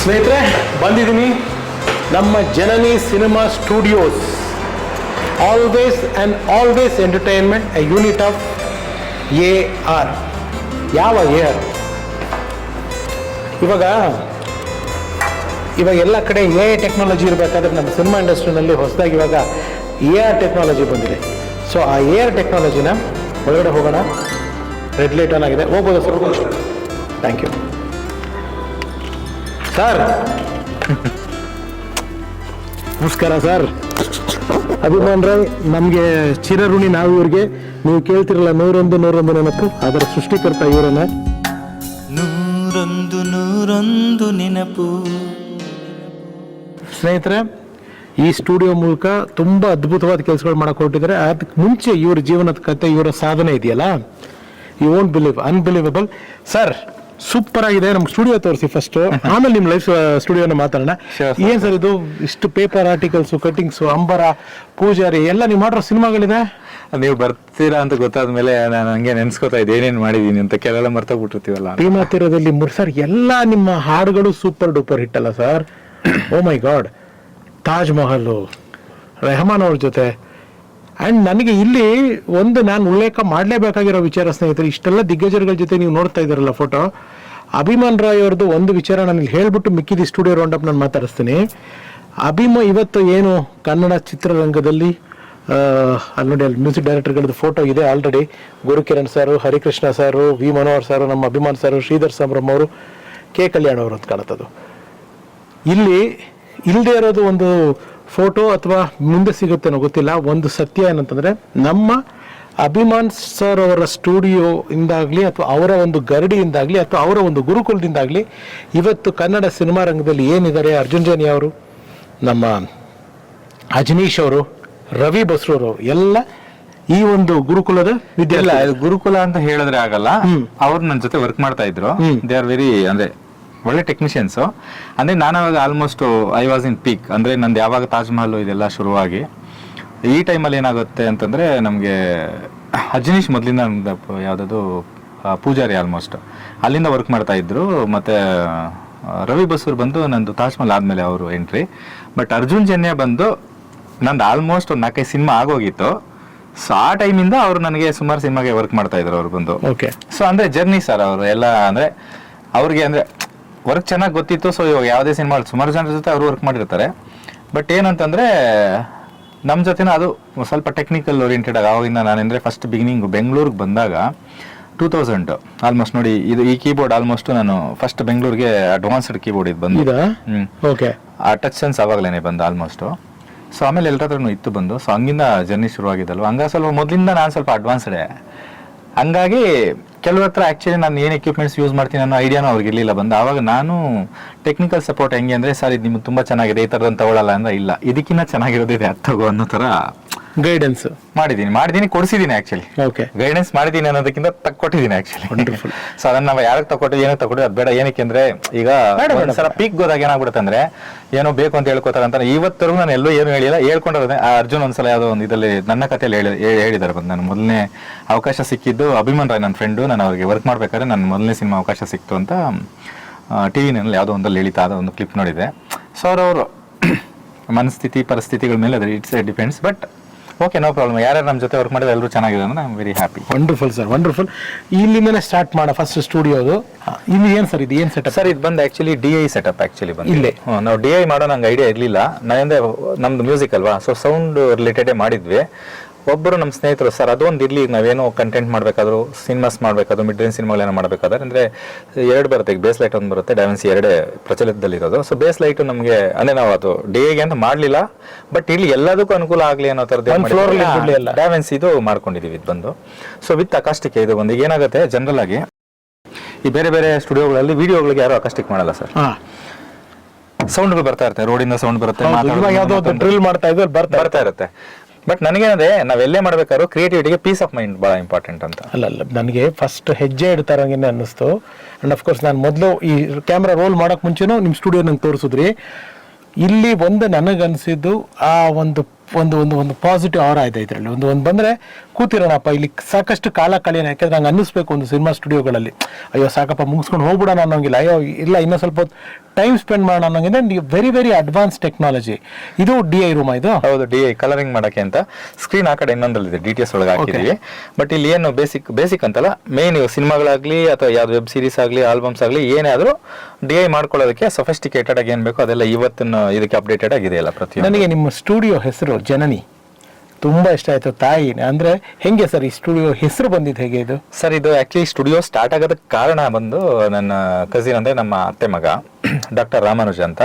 ಸ್ನೇಹಿತರೆ, ಬಂದಿದ್ದೀನಿ ನಮ್ಮ Janani cinema studios. Always entertainment, a unit of AR. ಯಾವ AR? ಇವಾಗ ಎಲ್ಲ ಕಡೆ AI ಟೆಕ್ನಾಲಜಿ ಇರಬೇಕಾದ್ರೆ ನಮ್ಮ ಸಿನಿಮಾ ಇಂಡಸ್ಟ್ರಿನಲ್ಲಿ ಹೊಸದಾಗಿ ಇವಾಗ AR ಟೆಕ್ನಾಲಜಿ ಬಂದಿದೆ. ಸೊ ಆ AR ಟೆಕ್ನಾಲಜಿನ ಒಳಗಡೆ ಹೋಗೋಣ. ರೆಡ್ ಲೈಟ್ ಆನ್ ಆಗಿದೆ, ಹೋಗ್ಬೋದು ಸರ್? Thank you sir. ನಮಸ್ಕಾರ ಸರ್. ಅಭಿಮಾನ್ ರಾಯ್ ನಮಗೆ ಚಿರಋಣಿ ನಾವು ಇವ್ರಿಗೆ. ನೀವು ಕೇಳ್ತಿರಲ್ಲ 101 ನೆನಪು, ಅದರ ಸೃಷ್ಟಿಕರ್ತ ಇವರನ್ನ. 101 ನೆನಪು. ಸ್ನೇಹಿತರೆ, ಈ ಸ್ಟುಡಿಯೋ ಮೂಲಕ ತುಂಬ ಅದ್ಭುತವಾದ ಕೆಲಸಗಳು ಮಾಡಕ್ಕೆ ಹೊರಟಿದ್ದಾರೆ. ಅದಕ್ಕೆ ಮುಂಚೆ ಇವರ ಜೀವನದ ಕತೆ, ಇವರ ಸಾಧನೆ ಇದೆಯಲ್ಲ, you won't believe, unbelievable. Sir, super ಆಗಿದೆ. ನಮ್ಗೆ ಸ್ಟುಡಿಯೋ ತೋರಿಸಿ ಫಸ್ಟ್, ಆಮೇಲೆ ನಿಮ್ಮ ಲೈಫ್ ಸ್ಟುಡಿಯೋನ ಮಾತಾಡೋಣ. ಏನ್ ಸರ್ ಇದು? ಇಷ್ಟು ಪೇಪರ್ ಆರ್ಟಿಕಲ್ಸು, ಕಟ್ಟಿಂಗ್ಸು, ಅಂಬರ, ಪೂಜಾರಿ ಎಲ್ಲ ನೀವು ಮಾಡಿರೋ ಸಿನಿಮಾಗಳಿದೆ. ನೀವು ಬರ್ತೀರಾ ಅಂತ ಗೊತ್ತಾದ್ಮೇಲೆ ನಾನು ಹಂಗೆ ನೆನ್ಸ್ಕೊತಾ ಇದ್ದೆ ಏನೇನು ಮಾಡಿದೀನಿ ಅಂತ. ಕೆಲವೆಲ್ಲ ಮರ್ತೋಗ್ಬಿಟ್ಟಿರ್ತೀವಲ್ಲ. ಭೀಮಾ ತೀರದಲ್ಲಿ ಸರ್ ಎಲ್ಲ ನಿಮ್ಮ ಹಾಡುಗಳು ಸೂಪರ್ ಡೂಪರ್ ಹಿಟ್ ಅಲ್ಲ ಸರ್? ಓ ಮೈ ಗಾಡ್. ತಾಜ್ ಮಹಲ್, ರೆಹಮಾನ್ ಅವ್ರ ಜೊತೆ. ಆ್ಯಂಡ್ ನನಗೆ ಇಲ್ಲಿ ನಾನು ಉಲ್ಲೇಖ ಮಾಡಲೇಬೇಕಾಗಿರೋ ವಿಚಾರ ಸ್ನೇಹಿತರೆ, ಇಷ್ಟೆಲ್ಲ ದಿಗ್ಗಜಗಳ ಜೊತೆ ನೀವು ನೋಡ್ತಾ ಇದ್ದೀರಲ್ಲ ಫೋಟೋ, ಅಭಿಮಾನ್ ರಾಯ್ ಅವ್ರದ್ದು ಒಂದು ವಿಚಾರ ನಾನು ಇಲ್ಲಿ ಹೇಳ್ಬಿಟ್ಟು ಮಿಕ್ಕಿದ ಸ್ಟುಡಿಯೋ ರೌಂಡಪ್ ನಾನು ಮಾತಾಡಿಸ್ತೀನಿ. ಇವತ್ತು ಏನು ಕನ್ನಡ ಚಿತ್ರರಂಗದಲ್ಲಿ ಅಲ್ಲಿ ನೋಡಿ, ಅಲ್ಲಿ ಮ್ಯೂಸಿಕ್ ಡೈರೆಕ್ಟರ್ಗಳದ್ದು ಫೋಟೋ ಇದೆ ಆಲ್ರೆಡಿ. ಗುರುಕಿರಣ್ ಸಾರು, ಹರಿಕೃಷ್ಣ ಸಾರು, ವಿ ಮನೋಹರ್ ಸಾರು, ನಮ್ಮ ಅಭಿಮಾನ್ ಸಾರು, ಶ್ರೀಧರ್ ಸಂಭ್ರಮ್ ಅವರು, ಕೆ ಕಲ್ಯಾಣ್ ಅವರು ಅಂತ ಕಾಣುತ್ತದು. ಇಲ್ಲಿ ಇಲ್ಲದೆ ಇರೋದು ಒಂದು ಫೋಟೋ ಅಥವಾ ಮುಂದೆ ಸಿಗುತ್ತೇನೋ ಗೊತ್ತಿಲ್ಲ. ಒಂದು ಸತ್ಯ ಏನಂತಂದರೆ, ನಮ್ಮ ಅಭಿಮಾನ್ ಸರ್ ಅವರ ಸ್ಟುಡಿಯೋ ಇಂದಾಗಲಿ ಅಥವಾ ಅವರ ಒಂದು ಗರಡಿಯಿಂದಾಗಲಿ ಅಥವಾ ಅವರ ಒಂದು ಗುರುಕುಲದಿಂದಾಗಲಿ ಇವತ್ತು ಕನ್ನಡ ಸಿನಿಮಾ ರಂಗದಲ್ಲಿ ಏನಿದ್ದಾರೆ, ಅರ್ಜುನ್ ಜನ್ಯ ಅವರು, ನಮ್ಮ ಅಜನೀಶ್ ಅವರು, ರವಿ ಬಸ್ರೂರು ಎಲ್ಲ ಈ ಒಂದು ಗುರುಕುಲದ ವಿದ್ಯಾರ್ಥಿ. ಇದು ಗುರುಕುಲ ಅಂತ ಹೇಳಿದ್ರೆ ಆಗಲ್ಲ. ಅವ್ರು ನನ್ನ ಜೊತೆ ವರ್ಕ್ ಮಾಡ್ತಾ ಇದ್ರು. ದೇ ಆರ್ ವೆರಿ ಅಂದ್ರೆ ಒಳ್ಳೆ ಟೆಕ್ನಿಷಿಯನ್ಸ್. ಅಂದ್ರೆ ನಾನು ಅವಾಗ almost I was in peak. ಅಂದ್ರೆ ನಂದು ಯಾವಾಗ ತಾಜ್ ಮಹಲ್ ಇದೆಲ್ಲ ಶುರುವಾಗಿ ಈ ಟೈಮಲ್ಲಿ ಏನಾಗುತ್ತೆ ಅಂತಂದ್ರೆ, ನಮಗೆ ಅಜನೀಶ್ ಮೊದಲಿಂದ ಯಾವ್ದದು ಪೂಜಾರಿ ಆಲ್ಮೋಸ್ಟ್ ಅಲ್ಲಿಂದ ವರ್ಕ್ ಮಾಡ್ತಾ ಇದ್ರು. ಮತ್ತೆ ರವಿ ಬಸೂರ್ ಬಂದು ನಂದು ತಾಜ್ ಮಹಲ್ ಆದ್ಮೇಲೆ ಅವರು ಎಂಟ್ರಿ. ಬಟ್ ಅರ್ಜುನ್ ಜನ್ಯ ಬಂದು ನಂದು ಆಲ್ಮೋಸ್ಟ್ ಒಂದು 4-5 ಸಿನಿಮಾ ಆಗೋಗಿತ್ತು. ಸೊ ಆ ಟೈಮಿಂದ ಅವರು ನನಗೆ ಸುಮಾರು ಸಿನಿಮಾಗೆ ವರ್ಕ್ ಮಾಡ್ತಾ ಇದ್ರು ಅವ್ರು ಬಂದು. ಸೊ ಅಂದ್ರೆ ಜರ್ನಿ ಸರ್ ಅವರು ಎಲ್ಲ. ಅಂದ್ರೆ ಅವ್ರಿಗೆ ಅಂದ್ರೆ ವರ್ಕ್ ಚೆನ್ನಾಗಿ ಗೊತ್ತಿತ್ತು. ಸೊ ಇವಾಗ ಯಾವುದೇ ಸಿನಿಮಾ ಸುಮಾರು ಜನರ ಜೊತೆ ಅವರು ವರ್ಕ್ ಮಾಡಿರ್ತಾರೆ. ಬಟ್ ಏನಂತಂದ್ರೆ ನಮ್ಮ ಜೊತೆನ ಅದು ಸ್ವಲ್ಪ ಟೆಕ್ನಿಕಲ್ ಓರಿಯೆಂಟೆಡ್ ಆಗಿ. ಆವಾಗಿಂದ ನಾನೆಂದ್ರೆ ಫಸ್ಟ್ ಬಿಗಿನಿಂಗ್ ಬೆಂಗಳೂರಿಗೆ ಬಂದಾಗ 2000 ಆಲ್ಮೋಸ್ಟ್ ನೋಡಿ, ಇದು ಈ ಕೀಬೋರ್ಡ್ ಆಲ್ಮೋಸ್ಟ್ ನಾನು ಫಸ್ಟ್ ಬೆಂಗಳೂರಿಗೆ ಅಡ್ವಾನ್ಸ್ಡ್ ಕೀಬೋರ್ಡ್ ಇದು ಬಂದು. ಆ ಟಚ್ ಸೆನ್ಸ್ ಅವಾಗಲೇನೆ ಬಂದು ಆಲ್ಮೋಸ್ಟ್. ಸೊ ಆಮೇಲೆ ಎಲ್ಲರ ಹತ್ರನೂ ಇತ್ತು ಬಂದು. ಸೊ ಹಂಗಿಂದ ಜರ್ನಿ ಶುರುವಾಗಿದ್ದಲ್ವ. ಹಂಗಾಗಿ ಸ್ವಲ್ಪ ಮೊದಲಿಂದ ನಾನು ಸ್ವಲ್ಪ ಅಡ್ವಾನ್ಸ್ಡೇ. ಹಂಗಾಗಿ ಕೆಲವ್ರ ಹತ್ರ ಆಕ್ಚುಲಿ ನಾನು ಏನು ಎಕ್ವಿಪ್ಮೆಂಟ್ಸ್ ಯೂಸ್ ಮಾಡ್ತೀನಿ ಅನ್ನೋ ಐಡಿಯಾನು ಅವ್ರಿಗೆ ಇರಲಿಲ್ಲ ಬಂದು. ಆವಾಗ ನಾನು ಟೆಕ್ನಿಕಲ್ ಸಪೋರ್ಟ್ ಹೆಂಗೆ ಅಂದರೆ, ಸರ್ ಇದು ನಿಮ್ಗೆ ತುಂಬ ಚೆನ್ನಾಗಿದೆ, ಈ ಥರದ್ದು ತಗೊಳ್ಳಲ್ಲ ಅಂದ್ರೆ, ಇಲ್ಲ ಇದಕ್ಕಿಂತ ಚೆನ್ನಾಗಿರೋದಿದೆ ಅದು ತಗೋ ಅನ್ನೋ ಥರ ಗೈಡೆನ್ಸ್ ಮಾಡಿದ್ದೀನಿ, ಕೊಡಿಸಿದ್ದೀನಿ. ಆಕ್ಚುಲಿ ಗೈಡೆನ್ಸ್ ಮಾಡಿದ್ದೀನಿ ಅನ್ನೋದಕ್ಕಿಂತ ತಕ್ಕೊಟ್ಟಿದ್ದೀನಿ ಆಕ್ಚುಲಿ. ಸೊ ಅದನ್ನ ನಾವು ಯಾರಿಗೆ ತಗೊಟ್ಟಿದ್ವಿ, ಏನಕ್ಕೆ ತಗೊಟ್ಟಿದ್ವಿ ಅದು ಬೇಡ. ಏನಕ್ಕೆ ಅಂದ್ರೆ, ಈಗ ಒಂದ್ಸಲ ಪೀಕ್ ಹೋದಾಗ ಏನಾಗ್ಬಿಡುತ್ತೆ ಅಂದ್ರೆ, ಏನೋ ಬೇಕು ಅಂತ ಹೇಳ್ಕೊತಾರೆ ಅಂತ. ಇವತ್ತರೆಗೂ ನಾನು ಎಲ್ಲೂ ಏನು ಹೇಳಿಲ್ಲ. ಹೇಳ್ಕೊಂಡಿರೋದೆ ಅರ್ಜುನ್ ಒಂದ್ಸಲ ಯಾವುದೋ ಒಂದು ಇದರಲ್ಲಿ ನನ್ನ ಕಥೆಯಲ್ಲಿ ಹೇಳಿದ್ದಾರೆ ಬಂದು. ನಾನು ಮೊದಲನೇ ಅವಕಾಶ ಸಿಕ್ಕಿದ್ದು ಅಭಿಮಾನ್ ರಾಯ್ ನನ್ನ ಫ್ರೆಂಡು. ನಾನು ಅವ್ರಿಗೆ ವರ್ಕ್ ಮಾಡ್ಬೇಕಾದ್ರೆ ನನ್ನ ಮೊದಲನೇ ಸಿನಿಮಾ ಅವಕಾಶ ಸಿಕ್ತು ಅಂತ ಟಿವಿನಲ್ಲಿ ಯಾವುದೋ ಒಂದಲ್ಲಿ ಹೇಳಿತಾ ಅದೋ ಒಂದು ಕ್ಲಿಪ್ ನೋಡಿದೆ. ಸೊ ಅವರು ಮನಸ್ಥಿತಿ ಪರಿಸ್ಥಿತಿಗಳ ಮೇಲೆ ಅದು it's depends. But okay, no problem. ಯಾರ್ಯಾರು ನಮ್ಮ ಜೊತೆ ವರ್ಕ್ ಮಾಡಿದ್ರೆ ಎಲ್ಲರೂ ಚೆನ್ನಾಗಿದೆ ಅಂದ್ರೆ I am very happy. Wonderful sir, wonderful. ಇಲ್ಲಿಂದನೇ ಸ್ಟಾರ್ಟ್ ಮಾಡೋಣ ಫಸ್ಟ್ ಸ್ಟುಡಿಯೋದು. ಇಲ್ಲಿ ಏನು ಸರ್ ಇದು, ಏನು ಸೆಟಪ್ ಸರ್? ಇದು ಬಂದು ಆಕ್ಚುಲಿ DI ಸೆಟಪ್ ಆಕ್ಚುಲಿ ಬಂದು ಇಲ್ಲೇ. ನಾವು DI ಮಾಡೋ ನಂಗೆ ಐಡಿಯಾ ಇರಲಿಲ್ಲ. ನಾನಂದ್ರೆ ನಮ್ದು ಮ್ಯೂಸಿಕ್ ಅಲ್ವಾ, ಸೊ ಸೌಂಡ್ ರಿಲೇಟೆಡೇ ಮಾಡಿದ್ವಿ. ಒಬ್ಬರು ನಮ್ಮ ಸ್ನೇಹಿತರು, ಸರ್ ಅದೊಂದು ಇರಲಿ, ನಾವೇನೋ ಕಂಟೆಂಟ್ ಮಾಡಬೇಕಾದ್ರು, ಸಿನಿಮಾಸ್ ಮಾಡಬೇಕಾದ್ರು, ಮಿಡ್ ರೇಂಜ್ ಸಿನಿಮಾಗಳೇನೋ ಮಾಡಬೇಕಾದ್ರೆ ಅಂದರೆ 2 ಬರುತ್ತೆ. ಈಗ ಬೇಸ್ ಲೈಟ್ ಒಂದು ಬರುತ್ತೆ, ಡೈಮೆನ್ಸಿ 2 ಪ್ರಚಲಿತದಲ್ಲಿರೋದು. ಸೊ ಬೇಸ್ ಲೈಟು ನಮಗೆ ಅಂದರೆ ನಾವು ಅದು DIಗೆ ಅಂತ ಮಾಡಲಿಲ್ಲ. ಬಟ್ ಇಲ್ಲಿ ಎಲ್ಲದಕ್ಕೂ ಅನುಕೂಲ ಆಗಲಿ ಅನ್ನೋ ಥರದ್ದು ಡೈಮೆನ್ಸಿ ಇದು ಮಾಡ್ಕೊಂಡಿದ್ದೀವಿ ಇದು ಬಂದು. ಸೊ ವಿತ್ ಅಕಾಸ್ಟಿಕ್ ಇದು ಬಂದು. ಈಗ ಏನಾಗುತ್ತೆ, ಜನರಲ್ ಆಗಿ ಈ ಬೇರೆ ಬೇರೆ ಸ್ಟುಡಿಯೋಗಳಲ್ಲಿ ವಿಡಿಯೋಗಳಿಗೆ ಯಾರು ಅಕಾಸ್ಟಿಕ್ ಮಾಡಲ್ಲ ಸರ್. ಹಾ ಸೌಂಡ್ಗಳು ಬರ್ತಾ ಇರುತ್ತೆ, ರೋಡಿಂದ ಸೌಂಡ್ ಬರುತ್ತೆ, ಇವಾಗ ಯಾವ್ದೋ ಒಂದು ಡ್ರಿಲ್ ಮಾಡ್ತಾ ಇದ್ರು ಬರ್ತಾ ಇರುತ್ತೆ. ಬಟ್ ನನಗೇನಂದ್ರೆ ನಾವೆಲ್ಲೇ ಮಾಡ್ಬೇಕಾದ್ರು ಕ್ರಿಯೇಟಿವಿಟಿಗೆ ಪೀಸ್ ಆಫ್ ಮೈಂಡ್ ಬಹಳ ಇಂಪಾರ್ಟೆಂಟ್ ಅಂತ. ಅಲ್ಲ ನನಗೆ ಫಸ್ಟ್ ಹೆಜ್ಜೆ ಇಡ್ತಾರಂಗೇನೆ ಅನ್ನಿಸ್ತು. ಅಂಡ್ ಅಫ್ಕೋರ್ಸ್ ನಾನು ಮೊದಲು ಈ ಕ್ಯಾಮ್ರಾ ರೋಲ್ ಮಾಡೋಕೆ ಮುಂಚೆನೂ ನಿಮ್ಮ ಸ್ಟುಡಿಯೋ ನಂಗೆ ತೋರಿಸಿದ್ರಿ. ಇಲ್ಲಿ ಒಂದು ನನಗನ್ಸಿದ್ದು ಆ ಒಂದು ಒಂದು ಒಂದು ಒಂದು ಪಾಸಿಟಿವ್ ಅವರ ಇದೆ ಇದರಲ್ಲಿ. ಒಂದು ಬಂದರೆ ಕೂತಿರೋಣಪ್ಪ ಇಲ್ಲಿ ಸಾಕಷ್ಟು ಕಾಲ ಕಳೆಯೋಣ. ಯಾಕೆಂದ್ರೆ ನಂಗೆ ಅನ್ನಿಸ್ಬೇಕು ಒಂದು ಸಿನಿಮಾ ಸ್ಟುಡಿಯೋಗಳಲ್ಲಿ ಅಯ್ಯೋ ಸಾಕಪ್ಪ ಮುಗಿಸ್ಕೊಂಡು ಹೋಗ್ಬಿಡೋಣ ಅನ್ನೋಂಗಿಲ್ಲ. ಅಯ್ಯೋ ಇಲ್ಲ ಇನ್ನೂ ಸ್ವಲ್ಪ ಹೊತ್ತು ಟೈಮ್ ಸ್ಪೆಂಡ್ ಮಾಡೋಣ ಅನ್ನೋಂಗಿದೆ. Very very advance technology. ಇದು DI ರೂಮ್ ಇದು. ಹೌದು, DI ಕಲರಿಂಗ್ ಮಾಡಕ್ಕೆ ಅಂತ ಸ್ಕ್ರೀನ್ ಆ ಕಡೆ ಇನ್ನೊಂದಲ್ಲಿದೆ, DTS ಒಳಗೆ ಹಾಕಿದೀವಿ. ಬಟ್ ಇಲ್ಲಿ ಏನು ಬೇಸಿಕ್ ಅಂತಲ್ಲ, ಮೇನ್ ಸಿನಿಮಾಗಳಾಗ್ಲಿ ಅಥವಾ ಯಾವ್ದು ವೆಬ್ ಸೀರೀಸ್ ಆಗಲಿ ಆಲ್ಬಮ್ಸ್ ಆಗಲಿ ಏನೇ ಆದ್ರೂ DI ಮಾಡ್ಕೊಳ್ಳೋದಕ್ಕೆ ಸೊಫಿಸ್ಟಿಕೇಟೆಡ್ ಆಗಿ ಏನ್ ಬೇಕು ಅದೆಲ್ಲ ಇವತ್ತಿನ ಇದಕ್ಕೆ ಅಪ್ಡೇಟೆಡ್ ಆಗಿದೆ ಎಲ್ಲ ಪ್ರತಿಯೊಂದು. ನನಗೆ ನಿಮ್ಮ ಸ್ಟುಡಿಯೋ ಹೆಸರು ಜನನಿ ತುಂಬಾ ಇಷ್ಟ ಆಯ್ತು. ತಾಯಿ ಅಂದ್ರೆ ಹೆಂಗೆ ಸರ್ ಈ ಸ್ಟುಡಿಯೋ ಹೆಸರು ಬಂದಿದ್ದು ಹೇಗೆ ಇದು? ಸರ್ ಇದು ಆಕ್ಚುಲಿ ಸ್ಟುಡಿಯೋ ಸ್ಟಾರ್ಟ್ ಆಗೋದಕ್ಕೆ ಕಾರಣ ಬಂದು ನನ್ನ ಕಸಿನ್ ಅಂದ್ರೆ ನಮ್ಮ ಅತ್ತೆ ಮಗ ಡಾಕ್ಟರ್ ರಾಮಾನುಜ ಅಂತ.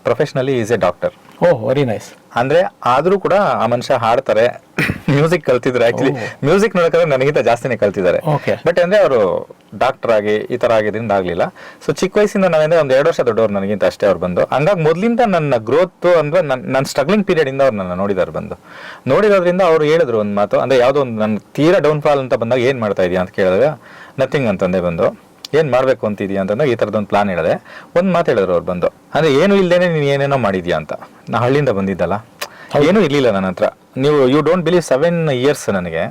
Professionally is A doctor. Oh very nice. ಅಂದ್ರೆ ಆದ್ರೂ ಕೂಡ ಆ ಮನುಷ್ಯ ಹಾಡ್ತಾರೆ, ಮ್ಯೂಸಿಕ್ ಕಲ್ತಿದ್ರು. ಆಕ್ಚುಲಿ ಮ್ಯೂಸಿಕ್ ನೋಡೋಕೆ ನನಗಿಂತ ಜಾಸ್ತಿನೇ ಕಲ್ತಿದ್ದಾರೆ. ಬಟ್ ಅಂದ್ರೆ ಅವರು ಡಾಕ್ಟರ್ ಆಗಿ ಈ ತರ ಆಗಿದ್ರಿಂದ ಆಗ್ಲಿಲ್ಲ. ಸೊ ಚಿಕ್ಕ ವಯಸ್ಸಿಂದ ನಾವಂದ್ರೆ ಒಂದು 2 ವರ್ಷ ದೊಡ್ಡವ್ರು ನನಗಿಂತ ಅಷ್ಟೇ ಅವ್ರು ಬಂದು. ಹಂಗಾಗಿ ಮೊದ್ಲಿಂದ ನನ್ನ ಗ್ರೋತ್ ಅಂದ್ರೆ ನನ್ನ ಸ್ಟ್ರಗ್ಲಿಂಗ್ ಪೀರಿಯಡ್ ಇಂದ ಅವ್ರು ನನ್ನ ನೋಡಿದಾರೆ ಬಂದು. ನೋಡಿರೋದ್ರಿಂದ ಅವ್ರು ಹೇಳಿದ್ರು ಒಂದು ಮಾತು, ಅಂದ್ರೆ ಯಾವ್ದೋ ಒಂದು ನನ್ನ ತೀರಾ ಡೌನ್ ಫಾಲ್ ಅಂತ ಬಂದಾಗ ಏನ್ ಮಾಡ್ತಾ ಇದೀಯ ಅಂತ ಕೇಳಿದಾಗ ನಥಿಂಗ್ ಅಂತಂದೆ ಬಂದು. ಏನ್ ಮಾಡ್ಬೇಕು ಅಂತಿದ್ಯಾ ಅಂತಂದಾಗ ಈ ತರದೊಂದು ಪ್ಲಾನ್ ಹೇಳಿದೆ. ಒಂದ್ ಮಾತು ಹೇಳಿದ್ರು ಅವ್ರು ಬಂದು, ಅಂದ್ರೆ ಏನು ಇಲ್ದೇನೆ ನೀನ್ ಏನೇನೋ ಮಾಡಿದ್ಯಾ ಅಂತ. ನಾ ಹಳ್ಳಿಯಿಂದ ಬಂದಿದ್ದಲ್ಲ, ಏನೂ ಇರ್ಲಿಲ್ಲ ನನ್ನ ಹತ್ರ. ನೀವು ಯು ಡೋಂಟ್ ಬಿಲೀವ್ 7 years ನನಗೆ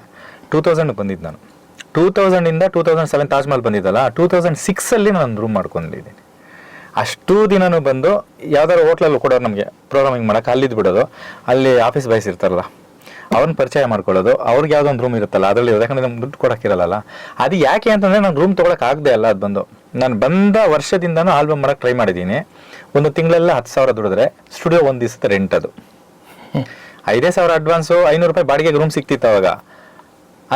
2000 ಬಂದಿದ್ದು ನಾನು. 2000 ಇಂದ 2007 ತಾಜ್ ಮಹಲ್ ಬಂದಿದ್ದಲ್ಲ, 2006 ಅಲ್ಲಿ ನಾನು ರೂಮ್ ಮಾಡ್ಕೊಂಡಿದ್ದೀನಿ. ಅಷ್ಟು ದಿನನೂ ಬಂದು ಯಾವ್ದಾದ್ರು ಹೋಟ್ಲಲ್ಲಿ ಕೊಡೋರು ನಮಗೆ ಪ್ರೋಗ್ರಾಮಿಂಗ್ ಮಾಡಕ್ಕೆ, ಅಲ್ಲಿದ್ದು ಬಿಡೋದು. ಅಲ್ಲಿ ಆಫೀಸ್ ಬಾಯ್ಸ್ ಇರ್ತಾರಲ್ಲ ಅವ್ರನ್ನ ಪರಿಚಯ ಮಾಡ್ಕೊಳ್ಳೋದು, ಅವ್ರಿಗೆ ಯಾವ್ದೋ ಒಂದು ರೂಮ್ ಇರುತ್ತಲ್ಲ ಅದರಲ್ಲಿ ಇರೋದು. ಯಾಕಂದ್ರೆ ನಮ್ಗೆ ದುಡ್ಡು ಕೊಡಕ್ಕಿರಲ್ಲ. ಅದು ಯಾಕೆ ಅಂತಂದ್ರೆ ನಾನು ರೂಮ್ ತೊಗೊಳಕ್ ಆಗದೆ ಅಲ್ಲ. ಅದು ಬಂದು ನಾನು ಬಂದ ವರ್ಷದಿಂದನೂ ಆಲ್ಬಮ್ ಮಾಡಕ್ಕೆ ಟ್ರೈ ಮಾಡಿದ್ದೀನಿ. ಒಂದು ತಿಂಗಳೆಲ್ಲ 10,000 ದುಡಿದ್ರೆ ಸ್ಟುಡಿಯೋ ಒಂದು ದಿವಸದ ರೆಂಟ್ ಅದು 5,000 ಅಡ್ವಾನ್ಸು, 500 ರೂಪಾಯಿ ಬಾಡಿಗೆಗೆ ರೂಮ್ ಸಿಕ್ತಿತ್ತು ಅವಾಗ.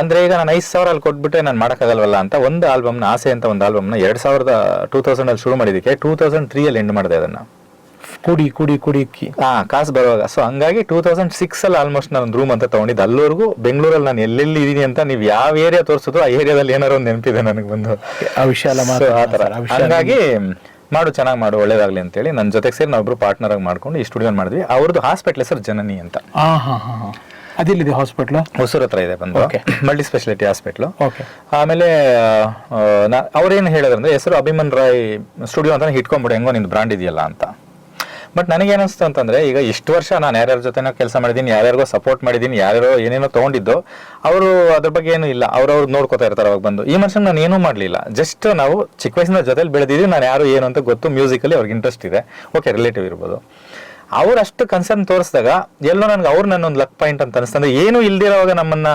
ಅಂದ್ರೆ ಈಗ ನಾನು 5,000 ಅಲ್ಲಿ ಕೊಟ್ಬಿಟ್ರೆ ನಾನು ಮಾಡೋಕ್ಕಾಗಲ್ವಲ್ಲ ಅಂತ ಒಂದು ಆಲ್ಬಮ್ನ ಆಸೆ ಅಂತ ಒಂದು ಆಲ್ಬಮ್ನ 2000 ಅಲ್ಲಿ ಶುರು ಮಾಡಿದಕ್ಕೆ 2003 ಅಲ್ಲಿ ಎಂಡ್ ಮಾಡಿದೆ ಅದನ್ನ. ಕುಡಿ ಕಾಸು ಬರುವಾಗ. ಸೊ ಹಂಗಾಗಿ 2006 ಅಲ್ಲಿ ಆಲ್ಮೋಸ್ಟ್ ನಾನು ರೂಮ್ ಅಂತ ತಗೊಂಡಿದ್ದು. ಅಲ್ಲಿವರೆಗೂ ಬೆಂಗಳೂರಲ್ಲಿ ನಾನು ಎಲ್ಲೆಲ್ಲಿ ಇದೀನಿ ಅಂತ ನೀವು ಯಾವ ಏರಿಯಾ ತೋರಿಸಿದ್ರು ಆ ಏರಿಯಾದಲ್ಲಿ ಏನಾರು ಒಂದು ನೆನಪಿದೆ ನನಗೆ ಬಂದು. ಹಂಗಾಗಿ ಮಾಡು, ಚೆನ್ನಾಗಿ ಮಾಡು, ಒಳ್ಳೇದಾಗ್ಲಿ ಅಂತೇಳಿ ನನ್ನ ಜೊತೆಗೆ ಸೇರಿ ನಾವೊಬ್ರು ಪಾರ್ಟ್ನರ್ ಆಗಿ ಮಾಡ್ಕೊಂಡು ಈ ಸ್ಟುಡಿಯೋ ಮಾಡಿದ್ವಿ. ಅವ್ರದ್ದು ಹಾಸ್ಪಿಟಲ್ ಹೆಸರು ಜನನಿ ಅಂತ. ಅದಿಲ್ಲಿದೆ ಹಾಸ್ಪಿಟ್ಲ್, ಹೊಸೂರ್ ಹತ್ರ ಇದೆ ಬಂದು, ಮಲ್ಟಿ ಸ್ಪೆಷಾಲಿಟಿ ಹಾಸ್ಪಿಟ್ಲು. ಆಮೇಲೆ ಅವ್ರೇನು ಹೇಳಿದ್ರಂದ್ರೆ ಹೆಸರು ಅಭಿಮನ್ ರಾಯ್ ಸ್ಟುಡಿಯೋ ಅಂತ ಇಟ್ಕೊಂಡ್ಬಿಡು, ಹೆಂಗೋ ನಿಂದು ಬ್ರಾಂಡ್ ಇದೆಯಲ್ಲ ಅಂತ. ಬಟ್ ನನಗೇನಿಸ್ತು ಅಂತಂದ್ರೆ, ಈಗ ಇಷ್ಟು ವರ್ಷ ನಾನು ಯಾರ್ಯಾರ ಜೊತೆನೋ ಕೆಲಸ ಮಾಡಿದ್ದೀನಿ, ಯಾರ್ಯಾರಿಗೋ ಸಪೋರ್ಟ್ ಮಾಡಿದ್ದೀನಿ, ಯಾರ್ಯಾರೋ ಏನೇನೋ ತೊಗೊಂಡಿದ್ದು, ಅವರು ಅದ್ರ ಬಗ್ಗೆ ಏನೂ ಇಲ್ಲ, ಅವ್ರವ್ರು ನೋಡ್ಕೋತಾ ಇರ್ತಾರೆ. ಅವಾಗ ಬಂದು ಈ ಮನುಷ್ಯನ ನಾನು ಏನೂ ಮಾಡಲಿಲ್ಲ. ಜಸ್ಟ್ ನಾವು ಚಿಕ್ಕ ವಯಸ್ಸಿನ ಜೊತೆಲಿ ಬೆಳೆದಿದ್ದೀವಿ. ನಾನು ಯಾರು ಏನು ಅಂತ ಗೊತ್ತು, ಮ್ಯೂಸಿಕಲ್ಲಿ ಅವ್ರಿಗೆ ಇಂಟ್ರೆಸ್ಟ್ ಇದೆ, ಓಕೆ ರಿಲೇಟಿವ್ ಇರ್ಬೋದು. ಅವ್ರು ಅಷ್ಟು ಕನ್ಸರ್ನ್ ತೋರಿಸಿದಾಗ ಎಲ್ಲೋ ನನಗೆ ಅವ್ರು ನನ್ನೊಂದು ಲಕ್ ಪಾಯಿಂಟ್ ಅಂತ ಅನಿಸ್ತಂದ್ರೆ, ಏನೂ ಇಲ್ದಿರೋವಾಗ ನಮ್ಮನ್ನ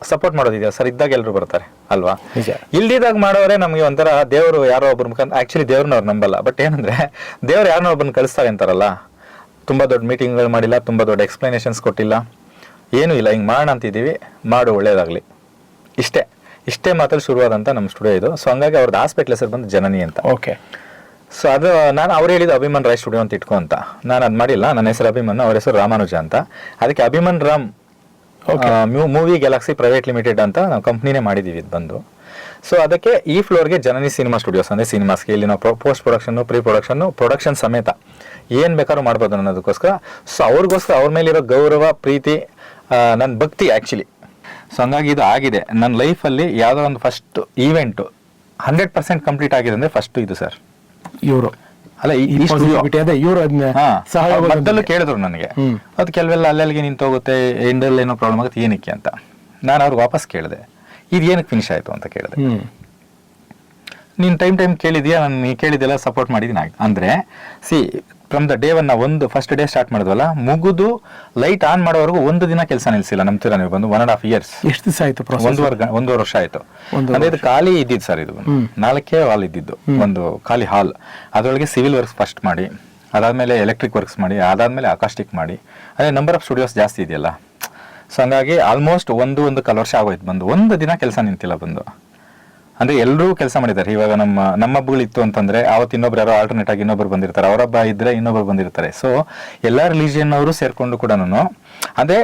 ಸಪೋರ್ಟ್ ಮಾಡೋದಿದೆಯಾ ಸರ್, ಇದ್ದಾಗ ಎಲ್ಲರೂ ಬರ್ತಾರೆ ಅಲ್ವಾ. ಇಲ್ದಿದಾಗ ಮಾಡೋರೆ ನಮಗೆ ಒಂಥರ ದೇವರು ಯಾರೋ ಒಬ್ಬರು ಮುಖಾಂತರ. ಆಕ್ಚುಲಿ ದೇವ್ರನ್ನ ಅವ್ರು ನಂಬಲ್ಲ. ಬಟ್ ಏನಂದ್ರೆ ದೇವ್ರು ಯಾರನ್ನೋ ಒಬ್ಬನ ಕಳಿಸ್ತಾರೆ ಅಂತಾರಲ್ಲ. ತುಂಬಾ ದೊಡ್ಡ ಮೀಟಿಂಗ್ಗಳು ಮಾಡಿಲ್ಲ, ತುಂಬಾ ದೊಡ್ಡ ಎಕ್ಸ್ಪ್ಲನೇಷನ್ಸ್ ಕೊಟ್ಟಿಲ್ಲ, ಏನೂ ಇಲ್ಲ. ಹಿಂಗೆ ಮಾಡೋಣ ಅಂತಿದ್ದೀವಿ, ಮಾಡು ಒಳ್ಳೇದಾಗ್ಲಿ, ಇಷ್ಟೇ ಮಾತಲ್ಲಿ ಶುರುವಾದಂತ ನಮ್ಮ ಸ್ಟುಡಿಯೋ ಇದು. ಸೊ ಹಂಗಾಗಿ ಅವ್ರದ್ದು ಹಾಸ್ಪಿಟ್ಲ್ ಹೆಸರು ಬಂದು ಜನನಿ ಅಂತ. ಓಕೆ. ಸೊ ಅದು ನಾನು ಅವ್ರು ಹೇಳಿದ್ದು ಅಭಿಮನ್ ರಾಯ್ ಸ್ಟುಡಿಯೋ ಅಂತ ಇಟ್ಕೊ ಅಂತ. ನಾನು ಅದು ಮಾಡಿಲ್ಲ. ನನ್ನ ಹೆಸರು ಅಭಿಮನ್, ಅವ್ರ ಹೆಸರು ರಾಮಾನುಜ ಅಂತ. ಅದಕ್ಕೆ Abhiman Ram movie galaxy private limited ಅಂತ ನಾವು ಕಂಪ್ನಿನೇ ಮಾಡಿದೀವಿ ಇದು ಬಂದು. ಸೊ ಅದಕ್ಕೆ ಈ ಫ್ಲೋರ್ಗೆ ಜನನಿ ಸಿನಿಮಾ ಸ್ಟುಡಿಯೋಸ್ ಅಂದ್ರೆ ಸಿನಿಮಾಸ್ಗೆ ಇಲ್ಲಿ ನಾವು ಪೋಸ್ಟ್ ಪ್ರೊಡಕ್ಷನ್, ಪ್ರೀ ಪ್ರೊಡಕ್ಷನ್ ಸಮೇತ ಏನ್ ಬೇಕಾದ್ರೂ ಮಾಡ್ಬೋದು ಅನ್ನೋದಕ್ಕೋಸ್ಕರ. ಸೊ ಅವ್ರಿಗೋಸ್ಕರ ಅವ್ರ ಮೇಲಿರೋ ಗೌರವ, ಪ್ರೀತಿ, ನನ್ನ ಭಕ್ತಿ ಆಕ್ಚುಲಿ. ಸೊ ಹಂಗಾಗಿ ಇದು ಆಗಿದೆ ನನ್ನ ಲೈಫಲ್ಲಿ. ಯಾವುದೋ ಒಂದು ಫಸ್ಟ್ ಈವೆಂಟ್ 100% ಕಂಪ್ಲೀಟ್ ಆಗಿದೆ ಅಂದ್ರೆ ಫಸ್ಟ್ ಇದು ಸರ್. ಇವರು ಅಲ್ಲ ಮದ್ದಲ್ಲೂ ಕೇಳಿದ್ರು ನನಗೆ, ಅದು ಕೆಲವೆಲ್ಲ ಅಲ್ಲಲ್ಲಿಗೆ ನಿಂತೋಗುತ್ತೆ, ಎಂಡಲ್ಲಿ ಏನೋ ಪ್ರಾಬ್ಲಮ್ ಆಗುತ್ತೆ, ಏನಕ್ಕೆ ಅಂತ. ನಾನು ಅವ್ರಿಗೆ ವಾಪಸ್ ಕೇಳಿದೆ, ಇದು ಏನಕ್ಕೆ ಫಿನಿಶ್ ಆಯ್ತು ಅಂತ ಕೇಳಿದೆ. ನೀನು ಟೈಮ್ ಕೇಳಿದ್ಯಾ, ನಾನು ಕೇಳಿದೆಲ್ಲ ಸಪೋರ್ಟ್ ಮಾಡಿದ್ದೀನಿ ಅಂದ್ರೆ ಫ್ರಮ್ ದ ಡೇ ಒನ್ ಒಂದು ಫಸ್ಟ್ ಡೇ ಸ್ಟಾರ್ಟ್ ಮಾಡಿದ್ವಲ್ಲ, ಮುಗಿದು ಲೈಟ್ ಆನ್ ಮಾಡೋವರೆಗೂ ಒಂದು ದಿನ ಕೆಲಸ ನಿಲ್ಸಿಲ್ಲ. ನಂಬ್ತೀರಾ ನೀವು ಬಂದು 1.5 years. ಎಷ್ಟು ದಿವಸ ಆಯ್ತು? 1.5 ವರ್ಷ ಆಯ್ತು. ಅಂದ್ರೆ ಇದು ಖಾಲಿ ಇದ್ದಿದ್ದು ಸರ್, ಇದು 4 ಹಾಲ್ ಇದ್ದಿದ್ದು, ಒಂದು ಖಾಲಿ ಹಾಲ್. ಅದರೊಳಗೆ ಸಿವಿಲ್ ವರ್ಕ್ಸ್ ಫಸ್ಟ್ ಮಾಡಿ, ಅದಾದ್ಮೇಲೆ ಎಲೆಕ್ಟ್ರಿಕ್ ವರ್ಕ್ಸ್ ಮಾಡಿ, ಅದಾದ್ಮೇಲೆ ಅಕಾಸ್ಟಿಕ್ ಮಾಡಿ. ಅದೇ ನಂಬರ್ ಆಫ್ ಸ್ಟುಡಿಯೋಸ್ ಜಾಸ್ತಿ ಇದೆಯಲ್ಲ. ಸೊ ಹಂಗಾಗಿ ಆಲ್ಮೋಸ್ಟ್ ಒಂದು 1 ವರ್ಷ ಆಗೋಯ್ತು ಬಂದು. ಒಂದು ದಿನ ಕೆಲಸ ನಿಂತಿಲ್ಲ ಬಂದು. ಅಂದ್ರೆ ಎಲ್ಲರೂ ಕೆಲಸ ಮಾಡಿದ್ದಾರೆ. ಇವಾಗ ನಮ್ಮ ಹಬ್ಬಗಳಿತ್ತು ಅಂತಂದ್ರೆ ಅವತ್ತು ಇನ್ನೊಬ್ರು ಯಾರೋ ಆಲ್ಟರ್ನೇಟ್ ಆಗಿ ಇನ್ನೊಬ್ರು ಬಂದಿರ್ತಾರೆ, ಅವರೊಬ್ಬ ಇದ್ರೆ ಇನ್ನೊಬ್ರು ಬಂದಿರ್ತಾರೆ. ಸೊ ಎಲ್ಲಾ ರಿಲಿಜಿಯನ್ ಅವರು ಸೇರ್ಕೊಂಡು ಕೂಡ ಅದೇ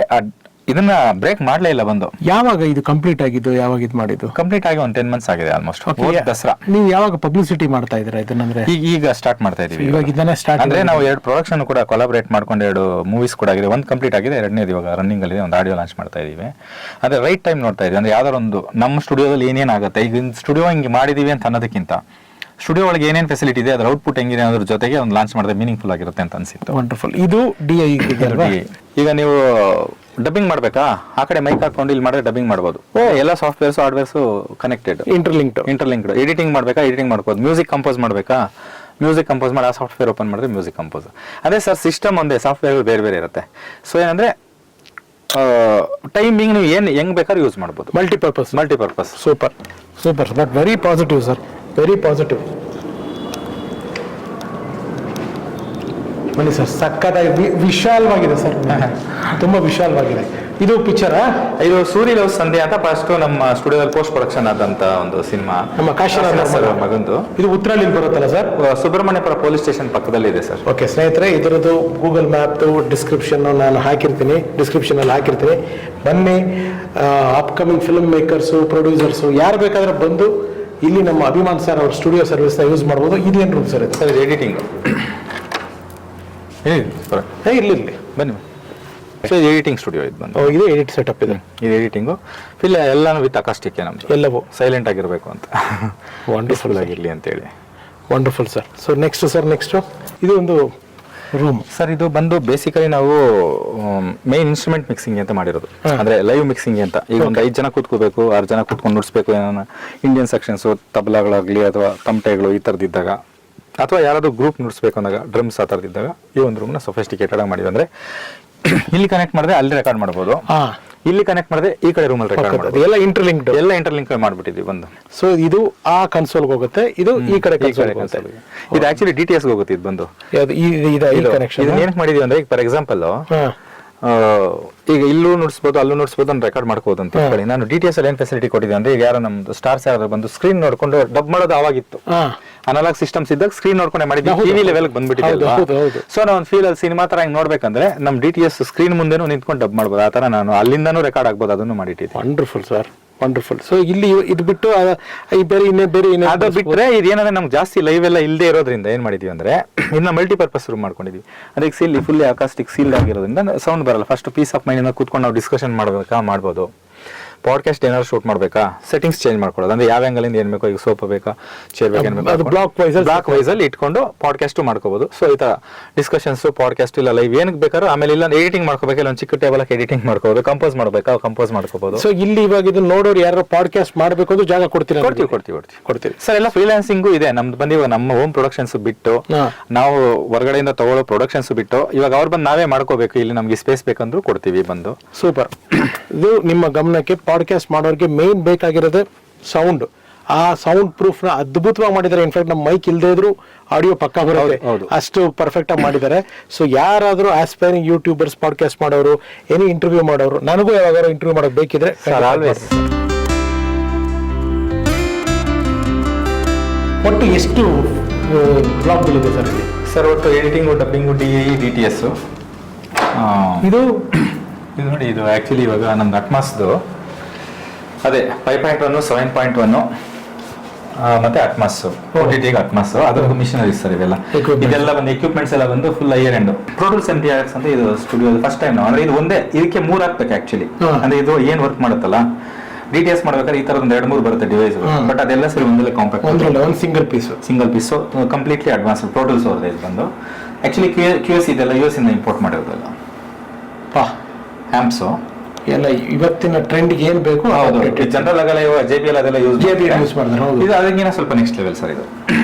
ಇದನ್ನ ಬ್ರೇಕ್ ಮಾಡ್ಲೇ ಇಲ್ಲ ಬಂದು. ಯಾವಾಗ ಇದು ಕಂಪ್ಲೀಟ್ ಆಗಿದ್ದು, ಯಾವಾಗ ಇದು ಮಾಡಿದ್ದು? ಕಂಪ್ಲೀಟ್ ಆಗಿ ಒಂದು 10 months ಆಗಿದೆ ಆಲ್ಮೋಸ್ಟ್. ದಸರಾ. ನೀವು ಯಾವಾಗ ಪಬ್ಲಿಸಿಟಿ ಮಾಡ್ತಾ ಇದ್ದೀರಾ ಇದನ್ನಂದ್ರೆ? ಈಗ ಸ್ಟಾರ್ಟ್ ಮಾಡ್ತಾ ಇದೀವಿ. ಇವಾಗ ಇದನ್ನ ಸ್ಟಾರ್ಟ್ ಅಂದ್ರೆ ನಾವು 2 ಪ್ರೊಡಕ್ಷನ್ ಕೂಡ ಕೊಲಾಬರೇಟ್ ಮಾಡ್ಕೊಂಡು 2 ಮೂವೀಸ್ ಕೂಡ ಆಗಿದೆ. ಒಂದು ಕಂಪ್ಲೀಟ್ ಆಗಿದೆ, 2ನೇದು ಇವಾಗ ರನ್ನಿಂಗ್ ಅಲ್ಲಿ ಒಂದು ಆಡಿಯೋ ಲಾಂಚ್ ಮಾಡ್ತಾ ಇದೀವಿ. ಅಂದ್ರೆ ರೈಟ್ ಟೈಮ್ ನೋಡ್ತಾ ಇದೀವಿ. ಅಂದ್ರೆ ಯಾವ್ದಾರ ಒಂದು ನಮ್ಮ ಸ್ಟುಡಿಯೋದಲ್ಲಿ ಏನೇನಾಗುತ್ತೆ, ಈಗ ಸ್ಟುಡಿಯೋ ಹಿಂಗೆ ಮಾಡಿದೀವಿ ಅಂತ ಅನ್ನೋದಕ್ಕಿಂತ ಸ್ಟುಡಿಯೋ ಒಳಗೆ ಏನೇನು ಫೆಸಿಲಿಟಿ ಇದೆ ಅದರ ಔಟ್ಪುಟ್ ಹೆಂಗಿದೆ ಅನ್ನೋದ್ರ ಜೊತೆಗೆ ಒಂದು ಲಾಂಚ್ ಮಾಡಿದ್ರೆ ಮೀನಿಂಗ್ಫುಲ್ ಆಗಿರುತ್ತೆ ಅಂತ ಅನ್ಸಿತ್ತು. ವಂಡರ್ಫುಲ್. ಇದು DI ಈಗ ನೀವು ಡಬ್ಬಿಂಗ್ ಮಾಡ್ಬೇಕಾ, ಆ ಕಡೆ ಮೈಕ್ ಹಾಕೊಂಡು ಇಲ್ಲಿ ಮಾಡಿದ್ರೆ ಡಬ್ಬಿಂಗ್ ಮಾಡ್ಬೋದು. ಎಲ್ಲ softwares hardwares connected, interlinked. Editing ಮಾಡ್ಬೇಕಾ, ಎಡಿಟಿಂಗ್ ಮಾಡ್ಬೋದು. ಮ್ಯೂಸಿಕ್ ಕಂಪೋಸ್ ಮಾಡ್ಬೇಕಾ, ಮ್ಯೂಸಿಕ್ ಕಂಪೋಸ್ ಮಾಡಿ ಆ ಸಾಫ್ಟ್ವೇರ್ ಓಪನ್ ಮಾಡಿದ್ರೆ ಮ್ಯೂಸಿಕ್ ಕಂಪೋಸ್. ಅದೇ ಸರ್ ಸಿಸ್ಟಮ್ ಒಂದೇ, ಸಾಫ್ಟ್ವೇರ್ ಬೇರೆ ಬೇರೆ ಇರುತ್ತೆ. ಸೊ ಏನಂದ್ರೆ ಟೈಮಿಂಗ್ ನೀವು ಏನು ಹೆಂಗ್ ಬೇಕಾದ್ರೂ ಯೂಸ್ ಮಾಡ್ಬೋದು. Multipurpose. Super but very positive sir, very positive. ಬನ್ನಿ ಸರ್, ಸಕ್ಕತ್ತಾಗಿ ವಿಶಾಲವಾಗಿದೆ ಸರ್, ತುಂಬಾ ವಿಶಾಲವಾಗಿದೆ. ಇದು ಪಿಕ್ಚರಾ? ಇದು ಸೂರ್ಯ ಲವ್ ಸಂಧ್ಯಾ ಅಂತ ಫಸ್ಟ್ ನಮ್ಮ ಸ್ಟುಡಿಯೋದಲ್ಲಿ ಪೋಸ್ಟ್ ಪ್ರೊಡಕ್ಷನ್ ಆದಂತ ಒಂದು ಸಿನಿಮಾ, ನಮ್ಮ ಕಾಶಿನಾಥ್ ಸರ್ ಮಗಂದು. ಇದು ಉತ್ತರಳ್ಳಿ ಬರುತ್ತಲ್ಲ ಸರ್? ಸುಬ್ರಹ್ಮಣ್ಯಪುರ ಪೊಲೀಸ್ ಸ್ಟೇಷನ್ ಪಕ್ಕದಲ್ಲಿ ಇದೆ ಸರ್. ಓಕೆ ಸ್ನೇಹಿತರೆ, ಇದರದ್ದು ಗೂಗಲ್ ಮ್ಯಾಪ್ ಡಿಸ್ಕ್ರಿಪ್ಷನ್ ನಾನು ಹಾಕಿರ್ತೀನಿ, ಡಿಸ್ಕ್ರಿಪ್ಷನ್ ಅಲ್ಲಿ ಹಾಕಿರ್ತೀನಿ. ಬನ್ನಿ, ಅಪ್ಕಮಿಂಗ್ ಫಿಲ್ಮ್ ಮೇಕರ್ಸು, ಪ್ರೊಡ್ಯೂಸರ್ಸು ಯಾರು ಬೇಕಾದ್ರೆ ಬಂದು ಇಲ್ಲಿ ನಮ್ಮ ಅಭಿಮಾನ್ ಸರ್ ಅವ್ರ ಸ್ಟುಡಿಯೋ ಸರ್ವಿಸ್ ಯೂಸ್ ಮಾಡ್ಬೋದು. ಇದೇನು ರೂಮ್ ಸರ್? ಸರ್ ಎಡಿಟಿಂಗ್ ಇರ್ಲಿ ಬನ್ನಿ. ಸೊ ಎಡಿಟಿಂಗ್ ಸ್ಟುಡಿಯೋ ಇದು ಬಂದು. ಇದು ಎಡಿಟ್ ಸೆಟಪ್ ಇದೆ. ಇದು ಎಡಿಟಿಂಗು ಫಿಲ್ ಎಲ್ಲಾನು ವಿತ್ ಅಕಾಸ್ಟಿಕ್, ನಮ್ದು ಎಲ್ಲವೂ ಸೈಲೆಂಟ್ ಆಗಿರಬೇಕು ಅಂತ, ವಂಡರ್ಫುಲ್ ಆಗಿರಲಿ ಅಂತೇಳಿ. Wonderful sir. ಸೊ ನೆಕ್ಸ್ಟ್ ಇದು ಒಂದು ರೂಮ್ ಸರ್. ಇದು ಬಂದು ಬೇಸಿಕಲಿ ನಾವು ಮೇನ್ ಇನ್ಸ್ಟ್ರೂಮೆಂಟ್ ಮಿಕ್ಸಿಂಗ್ ಅಂತ ಮಾಡಿರೋದು, ಅಂದ್ರೆ ಲೈವ್ ಮಿಕ್ಸಿಂಗ್ ಅಂತ. ಈಗ ಒಂದು 5 ಜನ ಕೂತ್ಕೋಬೇಕು, 6 ಜನ ಕೂತ್ಕೊಂಡು ನುಡಿಸ್ಬೇಕು, ಏನೋ ಇಂಡಿಯನ್ ಸೆಕ್ಷನ್ಸ್ ತಬಲಾಗಳಾಗ್ಲಿ ಅಥವಾ ತಮಟೆಗಳು ಈ ಥರದಿದ್ದಾಗ, ಅಥವಾ ಯಾರಾದ್ರೂ ಗ್ರೂಪ್ ನುಡಿಸ್ಬೇಕು ಅಂದಾಗ ಡ್ರಮ್ಸ್ ಆ ಥರದಿದ್ದಾಗ ಈ ಒಂದು ರೂಮ್ನ ಸೊಫಿಸ್ಟಿಕೇಟೆಡ್ ಆಗಿ ಮಾಡಿದ್ವಿ. ಅಂದ್ರೆ ಇಲ್ಲಿ ಕನೆಕ್ಟ್ ಮಾಡಿದ್ರೆ ಅಲ್ಲಿ ರೆಕಾರ್ಡ್ ಮಾಡ್ಬೋದು, ಇಲ್ಲಿ ಕನೆಕ್ಟ್ ಮಾಡಿದ್ರೆ ಈ ಕಡೆ ರೂಮಲ್ಲಿ ರೆಕಾರ್ಡ್ ಮಾಡ್ಬೋದು. ಎಲ್ಲ ಇಂಟರ್ಲಿಂಕ್ ಮಾಡ್ಬಿಟ್ಟಿದ್ವಿ ಬಂದು. ಸೊ ಇದು ಆ ಕನ್ಸೋಲ್ಗೆ ಹೋಗುತ್ತೆ, ಇದು ಈ ಕಡೆ ಕನ್ಸೋಲ್. ಇದು ಆಕ್ಚುಲಿ DTS ಹೋಗುತ್ತೆ. ಇದು ಬಂದು ಇದನ್ನ ಏನಕ್ಕೆ ಮಾಡಿದೀವಿ ಅಂದ್ರೆ, ಈಗ ಫಾರ್ ಎಕ್ಸಾಂಪಲ್ ಈಗ ಇಲ್ಲೂ ನುಡಿಸ್ಬೋದು, ಅಲ್ಲೂ ನುಡಿಸ್ಬೋದು, ನಾನು ರೆಕಾರ್ಡ್ ಮಾಡ್ಬೋದು ಅಂತ ಹೇಳಿ ನಾನು DTS ಅಲ್ಲಿ ಏನ್ ಫೆಸಿಲಿಟಿ ಕೊಟ್ಟಿದ್ದೆ ಅಂದ್ರೆ, ಈಗ ಯಾರು ನಮ್ದು ಸ್ಟಾರ್ಸ್ ಯಾರು ಬಂದು ಸ್ಕ್ರೀನ್ ನೋಡ್ಕೊಂಡು ಡಬ್ ಮಾಡೋದು ಆವಾಗಿತ್ತು. ಅನಲಾಗ್ ಸಿಸ್ಟಮ್ಸ್ ಇದ್ದಾಗ ಸ್ಕ್ರೀನ್ ನೋಡ್ಕೊಂಡೆ ಮಾಡಿದ್ವಿ, ಟಿವಿ ಲೆವೆಲ್ ಬಂದ್ಬಿಟ್ಟಿದೆ. ಸೊ ನಾವು ಒಂದು ಫೀಲ್ ಅಲ್ಲಿ ಸಿನಿಮಾ ತರ ಹಿಂಗ್ ನೋಡ್ಬೇಕಂದ್ರೆ ನಮ್ DTS ಸ್ಕ್ರೀನ್ ಮುಂದೆನೂ ನಿಂತ್ಕೊಂಡು ಡಬ್ ಮಾಡ್ಬೋದು. ಆ ತರ ನಾನು ಅಲ್ಲಿಂದಾನು ರೆಕಾರ್ಡ್ ಆಗ್ಬೋದು, ಅದನ್ನು ಮಾಡಿಟ್ಟಿದ್ದೆ. Wonderful sir, wonderful. ಸೊ ಇಲ್ಲಿ ಇದು ಬಿಟ್ಟು ಬೇರೆ ಅದು ಬಿಟ್ರೆ ಇದೇನಂದ್ರೆ ನಮ್ಗೆ ಜಾಸ್ತಿ ಲೈವ್ ಎಲ್ಲ ಇಲ್ಲದೆ ಇರೋದ್ರಿಂದ ಏನ್ ಮಾಡಿದೀವಿ ಅಂದ್ರೆ, ಇನ್ನ ಮಲ್ಟಿಪರ್ಪಸ್ ರೂಮ್ ಮಾಡ್ಕೊಂಡಿದೀವಿ. ಅದಕ್ಕೆ ಸೀಲ್ ಫುಲ್ಲಿ ಅಕಾಸ್ಟಿಕ್ ಸೀಲ್ಡ್ ಆಗಿರೋದ್ರಿಂದ ಸೌಂಡ್ ಬರಲ್ಲ. ಫಸ್ಟ್ ಪೀಸ್ ಆಫ್ ಮೈಂಡ್ ಕೂತ್ಕೊಂಡು ನಾವು ಡಿಸ್ಕಷನ್ ಮಾಡ್ಬೋದು. ಪಾಡ್ಕಾಸ್ಟ್ ಏನಾದ್ರು ಶೂಟ್ ಮಾಡ್ಬೇಕಾ, ಸೆಟ್ಟಿಂಗ್ಸ್ ಚೇಂಜ್ ಮಾಡ್ಕೊಳ್ಳೋದು. ಅಂದ್ರೆ ಯಾವ ಆಂಗಲ್ ಇಂದ ಏನ್ ಬೇಕೋ, ಈಗ ಸೋಫಾ ಬೇಕಾ, ಚೇರ್ ಬೇಕಾ, ಬ್ಲಾಕ್ ವೈಸ್ ಅಲ್ಲಿ ಇಟ್ಕೊಂಡು ಪಾಡ್ಕಾಸ್ಟ್ ಮಾಡ್ಕೋಬಹುದು. ಸೊ ಈ ತರ ಡಿಸ್ಕಷನ್ಸ್, ಪಾಡ್ಕಾಸ್ಟ್ ಇಲ್ಲ ಲೈವ್ ಏನಕ್ಕೆ ಬೇಕಾದ್ರೂ. ಆಮೇಲೆ ಇಲ್ಲ ಎಡಿಟಿಂಗ್ ಮಾಡ್ಕೋಬೇಕು, ಇಲ್ಲ ಒಂದು ಚಿಕ್ಕ ಟೇಬಲ್ ಎಡಿಟಿಂಗ್ ಮಾಡ್ಕೋಬಹುದು. ಕಂಪೋಸ್ ಮಾಡ್ಬೇಕಾ, ಕಂಪೋಸ್ ಮಾಡ್ಕೋಬಹುದು. ಸೊ ಇಲ್ಲಿ ಇವಾಗ ಇದು ನೋಡೋರು ಯಾರು ಪಾಡ್ಕಾಸ್ಟ್ ಮಾಡ್ಬೇಕು ಅಂದ್ರೆ ಜಾಗ ಕೊಡ್ತೀವಿ ಸರ್. ಎಲ್ಲ ಫ್ರೀಲಾನ್ಸಿಂಗು ಇದೆ ನಮ್ದು ಬಂದು. ಇವಾಗ ನಮ್ಮ ಹೋಮ್ ಪ್ರೊಡಕ್ಷನ್ಸ್ ಬಿಟ್ಟು, ನಾವು ಹೊರಗಡೆಯಿಂದ ತಗೊಳ್ಳೋ ಪ್ರೊಡಕ್ಷನ್ಸ್ ಬಿಟ್ಟು, ಇವಾಗ ಅವ್ರು ಬಂದು ನಾವೇ ಮಾಡ್ಕೋಬೇಕು. ಇಲ್ಲಿ ನಮ್ಗೆ ಸ್ಪೇಸ್ ಬೇಕಂದ್ರೂ ಕೊಡ್ತೀವಿ ಬಂದು. ಸೂಪರ್. ಇದು ನಿಮ್ಮ ಗಮನಕ್ಕೆ, ಪಾಡ್ಕಾಸ್ಟ್ ಮಾಡೋರಿಗೆ ಮೇನ್ ಬೇಕಾಗಿರೋದು ಸೌಂಡ್. ಆ ಸೌಂಡ್ ಪ್ರೂಫ್ ನ ಅದ್ಭುತವಾಗಿ ಮಾಡಿದ್ದಾರೆ. ಇನ್ಫ್ಯಾಕ್ಟ್ ನಮ್ಮ ಮೈಕ್ ಇಲ್ಲದೆ ಇದ್ರು ಆಡಿಯೋ ಪಕ್ಕ ಬರುತ್ತೆ, ಅಷ್ಟು ಪರ್ಫೆಕ್ಟ್ ಆಗಿ ಮಾಡಿದ್ದಾರೆ. ಸೊ ಯಾರಾದ್ರೂ ಆಸ್ಪೈರಿಂಗ್ ಯೂಟ್ಯೂಬರ್ಸ್, ಪಾಡ್ಕಾಸ್ಟ್ ಮಾಡೋರು, ಏನಿ ಇಂಟರ್ವ್ಯೂ ಮಾಡೋರು, ನನಗೂ ಯಾವಾಗಾದ್ರೂ ಇಂಟರ್ವ್ಯೂ ಮಾಡೋದು ಬೇಕಿದ್ರೆ ಒಟ್ಟು ಎಷ್ಟು ಬ್ಲಾಗ್ಗಳಿದೆ ಸರ್ ಇಲ್ಲಿ? ಸರ್ ಒಟ್ಟು ಎಡಿಟಿಂಗು, ಡಬ್ಬಿಂಗು, DTS ಇದು ನೋಡಿ. ಇದು ಆಕ್ಚುಲಿ ಇವಾಗ ನಮ್ದು ಅಟ್ಮಾಸ್ದು ಅದೇ 5.1, 7.1 ಮತ್ತೆ ಅಟ್ಮಾಸ್, OTT ಅಟ್ಮಾಸ್, ಅದ್ರದ್ದು ಮಿಷನರೀಸ್ ಸರ್ ಇವೆಲ್ಲ. ಇದೆಲ್ಲ ಬಂದು ಎಕ್ವಿಪ್ಮೆಂಟ್ಸ್ ಎಲ್ಲ ಬಂದು full higher end. Pro-Tools MTRX ಅಂತ ಇದು ಸ್ಟುಡಿಯೋ ಫಸ್ಟ್ ಟೈಮ್ ನಾವು. ಅಂದ್ರೆ ಇದು ಒಂದೇ, ಇದಕ್ಕೆ 3 ಹಾಕ್ಬೇಕು ಆಕ್ಚುಲಿ. ಅಂದ್ರೆ ಇದು ಏನ್ ವರ್ಕ್ ಮಾಡುತ್ತಲ್ಲ, DTS ಮಾಡ್ಬೇಕಾದ್ರೆ ಈ ತರ ಒಂದು 2-3 ಬರುತ್ತೆ ಡಿವೈಸ್, ಬಟ್ ಅದೆಲ್ಲ ಸರಿ ಒಂದಲ್ಲೇ compact, single piece completely advance. Pro-Tools ಅವ್ರದ್ದು ಇದು ಬಂದು. ಆಕ್ಚುಲಿ QS ಇದೆಲ್ಲ US ಇಂದ ಇಂಪೋರ್ಟ್ ಮಾಡಿರೋದಲ್ಲ. ಹ್ಯಾಂಪ್ಸು ಎಲ್ಲ ಇವತ್ತಿನ ಟ್ರೆಂಡ್ ಏನ್ ಬೇಕು. ಜನರಲ್ ಆಗಲ್ಲ, JBL ಅದೆಲ್ಲ ಯೂಸ್ ಮಾಡ್ತಾರೆ. ಇದು ಅದಕ್ಕಿಂತ ಸ್ವಲ್ಪ ನೆಕ್ಸ್ಟ್ ಲೆವೆಲ್ ಸರ್ ಇದು.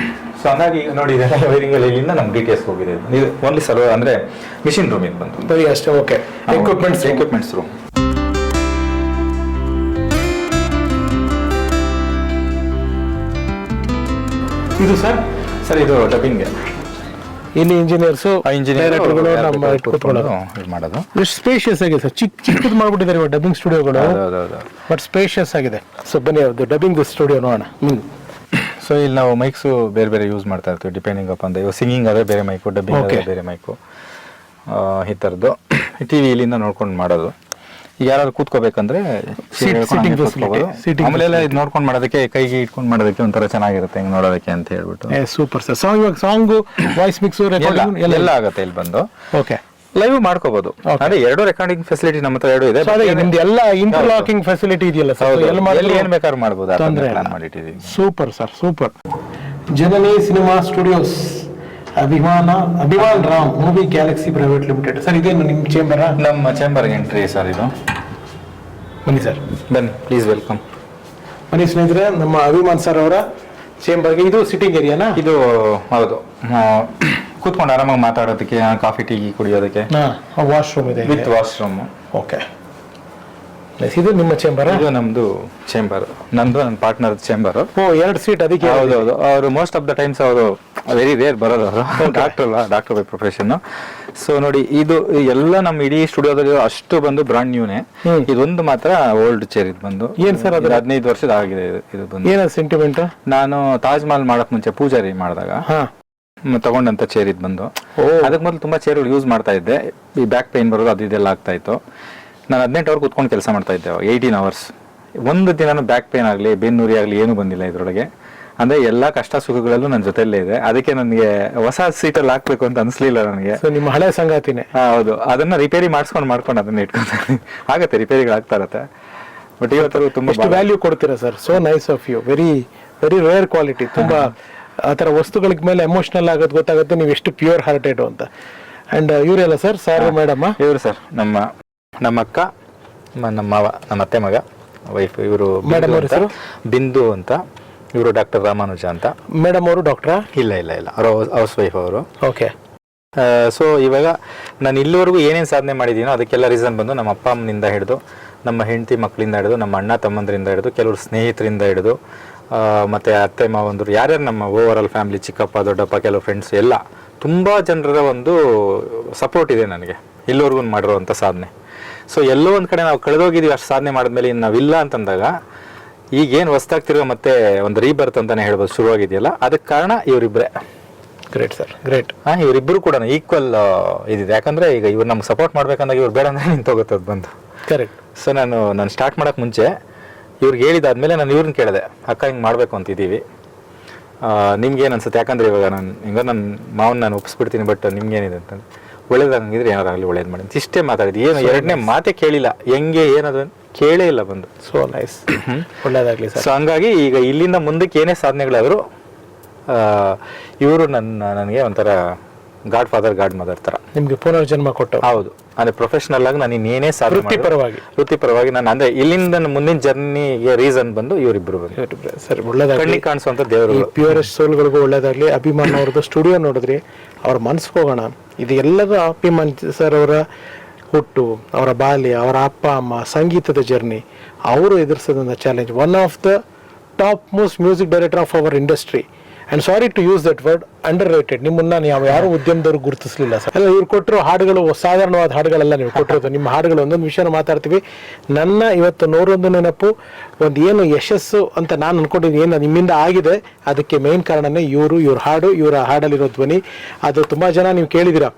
ಸೊ ಹಂಗಾಗಿ ನೋಡಿ, ಇದೆಲ್ಲ ವೈರಿಂಗ್ ಇಲ್ಲಿಂದ ನಮ್ DTS ಹೋಗಿದೆ. ಇದು ಓನ್ಲಿ ಸರ್ ಅಂದ್ರೆ ಮಿಷಿನ್ ರೂಮ್ ಇದು ಬಂತು ಬರೀ ಅಷ್ಟೇ. Okay, equipments room. ಇದು ಸರ್ ಇದು ಡಬ್ಬಿಂಗ್. ಇಲ್ಲಿ ಇಂಜಿನಿಯರ್ಸು, ಡೈರೆಕ್ಟರ್ಗಳು ನಮ್ಮ ಕೂತ್ಕೊಳ್ಳೋದು ಮಾಡೋದು. ಸ್ಪೇಷಿಯಸ್ ಆಗಿದೆ ಸರ್. ಚಿಕ್ಕದು ಮಾಡ್ಬಿಟ್ಟಿದ್ದಾರೆ ಡಬ್ಬಿಂಗ್ ಸ್ಟುಡಿಯೋಗಳು, ಬಟ್ ಸ್ಪೇಷಿಯಸ್ ಆಗಿದೆ. ಸೊ ಬನ್ನಿ ಅದು ಡಬ್ಬಿಂಗ್ ಸ್ಟುಡಿಯೋ ನೋಡೋಣ. ಸೊ ಇಲ್ಲಿ ನಾವು ಮೈಕ್ಸು ಬೇರೆ ಬೇರೆ ಯೂಸ್ ಮಾಡ್ತಾ ಇರ್ತೀವಿ, ಡಿಪೆಂಡಿಂಗ್ ಅಪ್ ಅಂತ. ಇವಾಗ ಸಿಂಗಿಂಗ್ ಆದರೆ ಬೇರೆ ಮೈಕು, ಡಬ್ಬಿಂಗ್ ಆದರೆ ಬೇರೆ ಮೈಕು, ಈ ಥರದ್ದು. TV ಇಲ್ಲಿಂದ ನೋಡ್ಕೊಂಡು ಮಾಡೋದು. ಯಾರಾದ್ರು ಕೂತ್ಕೋಬೇಕಂದ್ರೆ sitting facility, sitting ಆಮೇಲೆ ಇದು ನೋಡ್ಕೊಂಡು ಮಾಡೋದಕ್ಕೆ ಕೈಗೆ ಇಟ್ಕೊಂಡು ಮಾಡೋದಕ್ಕೆ ಒಂಥರ ಚೆನ್ನಾಗಿರುತ್ತೆ ಹಿಂಗ್ ನೋಡೋದಕ್ಕೆ ಅಂತ ಹೇಳ್ಬಿಟ್ಟು ಸೂಪರ್ ಸರ್. ಇವಾಗ ಸಾಂಗು ವಾಯ್ಸ್ ಮಿಕ್ಸ್ ಎಲ್ಲ ಆಗುತ್ತೆ ಇಲ್ಲಿ ಬಂದು. ಓಕೆ, ಲೈವ್ ಮಾಡ್ಕೋಬಹುದು. ಅದೇ ಎರಡು ರೆಕಾರ್ಡಿಂಗ್ ಫೆಸಿಲಿಟಿ ನಮ್ಮ ಹತ್ರ ಎರಡು ಇದೆ. ನಿಮ್ದು ಎಲ್ಲ ಇಂಟರ್ಲಾಕಿಂಗ್ ಫೆಸಿಲಿಟಿ ಇದೆಯಲ್ಲ ಸರ್, ಎಲ್ಲಿ ಏನ್ ಬೇಕಾದ್ರೂ ಮಾಡ್ಬೋದು. ಪ್ಲಾನ್ ಮಾಡಿಟ್ಟಿದ್ದೀವಿ. Super sir, super. Janani cinema studios, Abhiman Ram movie galaxy private limited. Sir ಇದೇನು ನಿಮ್ಮ ಚೇಂಬರಾ? ನಮ್ಮ ಚೇಂಬರ್ ಎಂಟ್ರಿ ಸರ್ ಇದು. ಬನ್ನಿ ಸರ್, ಬನ್ನಿ, ಪ್ಲೀಸ್ ವೆಲ್ಕಮ್. ಬನ್ನಿ ಸ್ನೇಹಿತರೆ, ನಮ್ಮ ಅಭಿಮಾನ್ ಸರ್ ಅವರ ಚೇಂಬರ್ಗೆ. ಇದು ಸಿಟ್ಟಿಂಗ್ ಏರಿಯಾನಾ? ಇದು ಹೌದು, ಕೂತ್ಕೊಂಡು ಆರಾಮಾಗಿ ಮಾತಾಡೋದಕ್ಕೆ, ಕಾಫಿ ಟೀ ಕುಡಿಯೋದಕ್ಕೆ. ವಾಶ್ರೂಮ್ ಇದೆ ವಿತ್ ವಾಶ್ರೂಮ್. ಓಕೆ, ಇದು ನಿಮ್ಮ ಚೇಂಬರ್? ಇದು ನಮ್ದು ಚೇಂಬರ್, ನಂದು ನನ್ನ ಪಾರ್ಟ್ನರ್ ಚೇಂಬರ್. ಓ, 2 ಸೀಟ್ ಅದಕ್ಕೆ. ಹೌದೌದು, ಅವರು ಮೋಸ್ಟ್ ಆಫ್ ದ ಟೈಮ್ಸ್ ಅವರು ವೆರಿ ರೇರ್ ಬರೋದು. ಅವರು ಡಾಕ್ಟರ್ ಬೈ ಪ್ರೊಫೆಷನ್. ಸೊ ನೋಡಿ, ಇದು ಎಲ್ಲ ನಮ್ಮ ಇಡೀ ಸ್ಟುಡಿಯೋದಲ್ಲಿ ಅಷ್ಟು ಬಂದು ಬ್ರಾಂಡ್ ನ್ಯೂನೇ. ಇದೊಂದು ಮಾತ್ರ ಓಲ್ಡ್ ಚೇರ್. ಇದು ಬಂದು ಏನ್ ಸರ್, ಅದು 15 ವರ್ಷದ ಆಗಿದೆ. ಇದು ಬಂದು ಏನ ಸೆಂಟಿಮೆಂಟ್? ನಾನು ತಾಜ್ ಮಹಲ್ ಮಾಡಕ್ ಮುಂಚೆ ಪೂಜಾರಿ ಮಾಡಿದಾಗ ತಗೊಂಡಂತ ಚೇರ್ ಇದು ಬಂದು. ಅದಕ್ಕೆ ಮೊದಲು ತುಂಬಾ ಚೇರ್ ಯೂಸ್ ಮಾಡ್ತಾ ಇದ್ದೆ. ಈ ಬ್ಯಾಕ್ ಪೇನ್ ಬರೋದು ಅದು ಇದೆಲ್ಲ ಆಗ್ತಾ ಇತ್ತು. ನಾನು 18 ಅವರ್ ಕೂತ್ಕೊಂಡು ಕೆಲಸ ಮಾಡ್ತಾ ಇದ್ದೆ, 18 ಅವರ್ಸ್. ಒಂದು ದಿನ ಬ್ಯಾಕ್ ಪೇನ್ ಆಗಲಿ, ಬೆನ್ನುರಿ ಆಗಲಿ ಏನೂ ಬಂದಿಲ್ಲ ಇದ್ರೊಳಗೆ. ಅಂದ್ರೆ ಎಲ್ಲಾ ಕಷ್ಟ ಸುಖಗಳಲ್ಲೂ ನನ್ನ ಜೊತೆಲೇ ಇದೆ. ಅದಕ್ಕೆ ನನಗೆ ಹೊಸ ಸೀಟಲ್ಲಿ ಹಾಕ್ಬೇಕು ಅಂತ ಅನ್ಸ್ಲಿಲ್ಲ ನನಗೆ. ನಿಮ್ಮ ಹಳೆ ಸಂಗಾತಿನೇ? ಹೌದು, ಅದನ್ನ ರಿಪೇರಿ ಮಾಡ್ಕೊಂಡು ಅದನ್ನ ಇಟ್ಕೊಂತೀನಿ. ಆಗತ್ತೆ, ರಿಪೇರಿಗಳಾಗ್ತಾ ಇರತ್ತೆ. ಬಟ್ ಇವತ್ತು ತುಂಬಾ ವ್ಯಾಲ್ಯೂ ಕೊಡ್ತೀರಾ sir. So nice of you. Very very rare quality. ತುಂಬಾ ಆ ಥರ ವಸ್ತುಗಳ ಮೇಲೆ ಎಮೋಷನಲ್ ಆಗೋದು ಗೊತ್ತಾಗುತ್ತೆ ನೀವು ಎಷ್ಟು ಪ್ಯೂರ್ ಹಾರ್ಟೆಡ್ ಅಂತ. ಅಂಡ್ ಇವರೆಲ್ಲ ಸರ್, ಸರ್ ಮೇಡಮ್? ಇವರು ಸರ್ ನಮ್ಮ ಅಕ್ಕ, ನಮ್ಮ ಮಾವ, ನಮ್ಮ ಅತ್ತೆ ಮಗ, ವೈಫ್. ಇವರು ಮೇಡಮ್ ಅವ್ರ ಹೆಸರು ಬಿಂದು ಅಂತ. ಇವರು ಡಾಕ್ಟರ್ ರಾಮಾನುಜ ಅಂತ. ಮೇಡಮ್ ಅವರು ಡಾಕ್ಟರಾ? ಇಲ್ಲ, ಅವರು ಹೌಸ್ ವೈಫ್ ಅವರು. ಓಕೆ. ಸೊ ಇವಾಗ ನಾನು ಇಲ್ಲಿವರೆಗೂ ಏನೇನು ಸಾಧನೆ ಮಾಡಿದ್ದೀನೋ ಅದಕ್ಕೆಲ್ಲ ರೀಸನ್ ಬಂದು ನಮ್ಮ ಅಪ್ಪ ಅಮ್ಮನಿಂದ ಹಿಡಿದು, ನಮ್ಮ ಹೆಂಡತಿ ಮಕ್ಕಳಿಂದ ಹಿಡಿದು, ನಮ್ಮ ಅಣ್ಣ ತಮ್ಮಂದರಿಂದ ಹಿಡಿದು, ಕೆಲವರು ಸ್ನೇಹಿತರಿಂದ ಹಿಡಿದು, ಮತ್ತು ಅತ್ತೆ ಮಾವಂದರು, ಯಾರ್ಯಾರು ನಮ್ಮ ಓವರ್ ಆಲ್ ಫ್ಯಾಮಿಲಿ, ಚಿಕ್ಕಪ್ಪ ದೊಡ್ಡಪ್ಪ, ಕೆಲವು ಫ್ರೆಂಡ್ಸ್ ಎಲ್ಲ ತುಂಬ ಜನರ ಒಂದು ಸಪೋರ್ಟ್ ಇದೆ ನನಗೆ ಇಲ್ಲಿವರೆಗೂ ಮಾಡಿರೋವಂಥ ಸಾಧನೆ. ಸೊ ಎಲ್ಲೋ ಒಂದು ಕಡೆ ನಾವು ಕಳೆದೋಗಿದ್ದೀವಿ ಅಷ್ಟು ಸಾಧನೆ ಮಾಡಿದ್ಮೇಲೆ ಇನ್ನು ನಾವಿಲ್ಲ ಅಂತಂದಾಗ ಈಗೇನು ಹೊಸ್ದಾಗ್ತಿರೋ ಮತ್ತೆ ಒಂದು ರೀಬರ್ತ್ ಅಂತಲೇ ಹೇಳ್ಬೋದು ಶುರುವಾಗಿದೆಯಲ್ಲ, ಅದಕ್ಕೆ ಕಾರಣ ಇವರಿಬ್ಬರೇ. Great sir, great. ಇವರಿಬ್ಬರು ಕೂಡ ಈಕ್ವಲ್ ಇದಿದೆ. ಯಾಕಂದರೆ ಈಗ ಇವ್ರು ನಮ್ಗೆ ಸಪೋರ್ಟ್ ಮಾಡ್ಬೇಕಂದಾಗ ಇವ್ರು ಬೇಡ ಅಂದರೆ ನಿಂತೋಗುತ್ತೆ ಅದು ಬಂದು. ಕರೆಕ್ಟ್. ಸೊ ನಾನು ಸ್ಟಾರ್ಟ್ ಮಾಡೋಕ್ಕೆ ಮುಂಚೆ ಇವ್ರಿಗೆ ಹೇಳಿದಾದ್ಮೇಲೆ ನಾನು ಇವ್ರನ್ನ ಕೇಳಿದೆ, ಅಕ್ಕ ಹಿಂಗೆ ಮಾಡಬೇಕು ಅಂತಿದ್ದೀವಿ, ನಿಮ್ಗೇನು ಅನ್ಸುತ್ತೆ? ಯಾಕಂದರೆ ಇವಾಗ ನನ್ನ ಮಾವನ್ನ ನಾನು ಒಪ್ಪಿಸ್ಬಿಡ್ತೀನಿ, ಬಟ್ ನಿಮ್ಗೇನಿದೆ ಅಂತಂದ್ರೆ, ಒಳ್ಳೇದಾಗಿದ್ರೆ ಏನಾರಾಗಲಿ ಒಳ್ಳೇದು ಮಾಡಿ ಅಂತ ಇಷ್ಟೇ ಮಾತಾಡಿದ್ದು. ಏನು ಎರಡನೇ ಮಾತೇ ಕೇಳಿಲ್ಲ, ಹೆಂಗೆ ಏನದು ಕೇಳೇ ಇಲ್ಲ ಬಂದು. ಸೊ ನೈಸ್, ಒಳ್ಳೇದಾಗಲಿ ಸರ್. ಸೊ ಹಂಗಾಗಿ ಈಗ ಇಲ್ಲಿಂದ ಮುಂದಕ್ಕೆ ಏನೇ ಸಾಧನೆಗಳಾದರೂ ಇವರು ನನಗೆ ಒಂಥರ ಗಾಡ್ ಫಾದರ್, ಗಾಡ್ ಮದರ್ ಥರ. ನಿಮಗೆ ಪುನರ್ಜನ್ಮ ಕೊಟ್ಟು. ಹೌದು, ಅಂದರೆ ಪ್ರೊಫೆಷನಲ್ ಆಗಿ ನಾನು ಇನ್ನೇನೇ ಸಾಧನೆ ವೃತ್ತಿಪರವಾಗಿ ನಾನು ಅಂದರೆ ಇಲ್ಲಿಂದ ಮುಂದಿನ ಜರ್ನಿಗೆ ರೀಸನ್ ಬಂದು ಇವರಿಬ್ಬರು ಬಂದು. ಸರ್ ಒಳ್ಳೇದಾಗಲಿ, ಕಣ್ಣಿಗೆ ಕಾಣಿಸುವಂಥ ದೇವರು. ಪ್ಯೂರೆಸ್ಟ್ ಸೋಲ್ಗಳಿಗೂ ಒಳ್ಳೇದಾಗಲಿ. ಅಭಿಮಾನ್ ಅವ್ರದ್ದು ಸ್ಟುಡಿಯೋ ನೋಡಿದ್ರಿ, ಅವ್ರ ಮನಸ್ಸಿಗೆ ಹೋಗೋಣ. ಇದು ಎಲ್ಲದೂ ಅಭಿಮಾನ್ ಸರ್ ಅವರ ಹುಟ್ಟು, ಅವರ ಬಾಲ್ಯ, ಅವರ ಅಪ್ಪ ಅಮ್ಮ, ಸಂಗೀತದ ಜರ್ನಿ, ಅವರು ಎದುರಿಸೋದಂಥ challenge. One of the top most music director of our industry. And sorry to use that word, under rated ನಾವು ಯಾರು ಉದ್ಯಮದವ್ರು ಗುರುತಿಸಲಿಲ್ಲ ಸರ್. ಅಲ್ಲ, ಇವ್ರು ಕೊಟ್ಟರು ಹಾಡುಗಳು ಸಾಧಾರಣವಾದ ಹಾಡುಗಳೆಲ್ಲ ನೀವು ಕೊಟ್ಟಿರೋದು. ನಿಮ್ಮ ಹಾಡುಗಳು ಒಂದೊಂದು ವಿಷಯನ ಮಾತಾಡ್ತೀವಿ. ನನ್ನ ಇವತ್ತು 101 ನೆನಪು ಒಂದು ಏನು ಯಶಸ್ಸು ಅಂತ ನಾನು ಅನ್ಕೊಂಡಿದ್ದೀನಿ, ಏನು ನಿಮ್ಮಿಂದ ಆಗಿದೆ, ಅದಕ್ಕೆ ಮೇನ್ ಕಾರಣನೇ ಇವ್ರ ಹಾಡು, ಇವರ ಹಾಡಲ್ಲಿರೋ ಧ್ವನಿ. ಅದು ತುಂಬ ಜನ ನೀವು ಕೇಳಿದ್ದೀರಾ,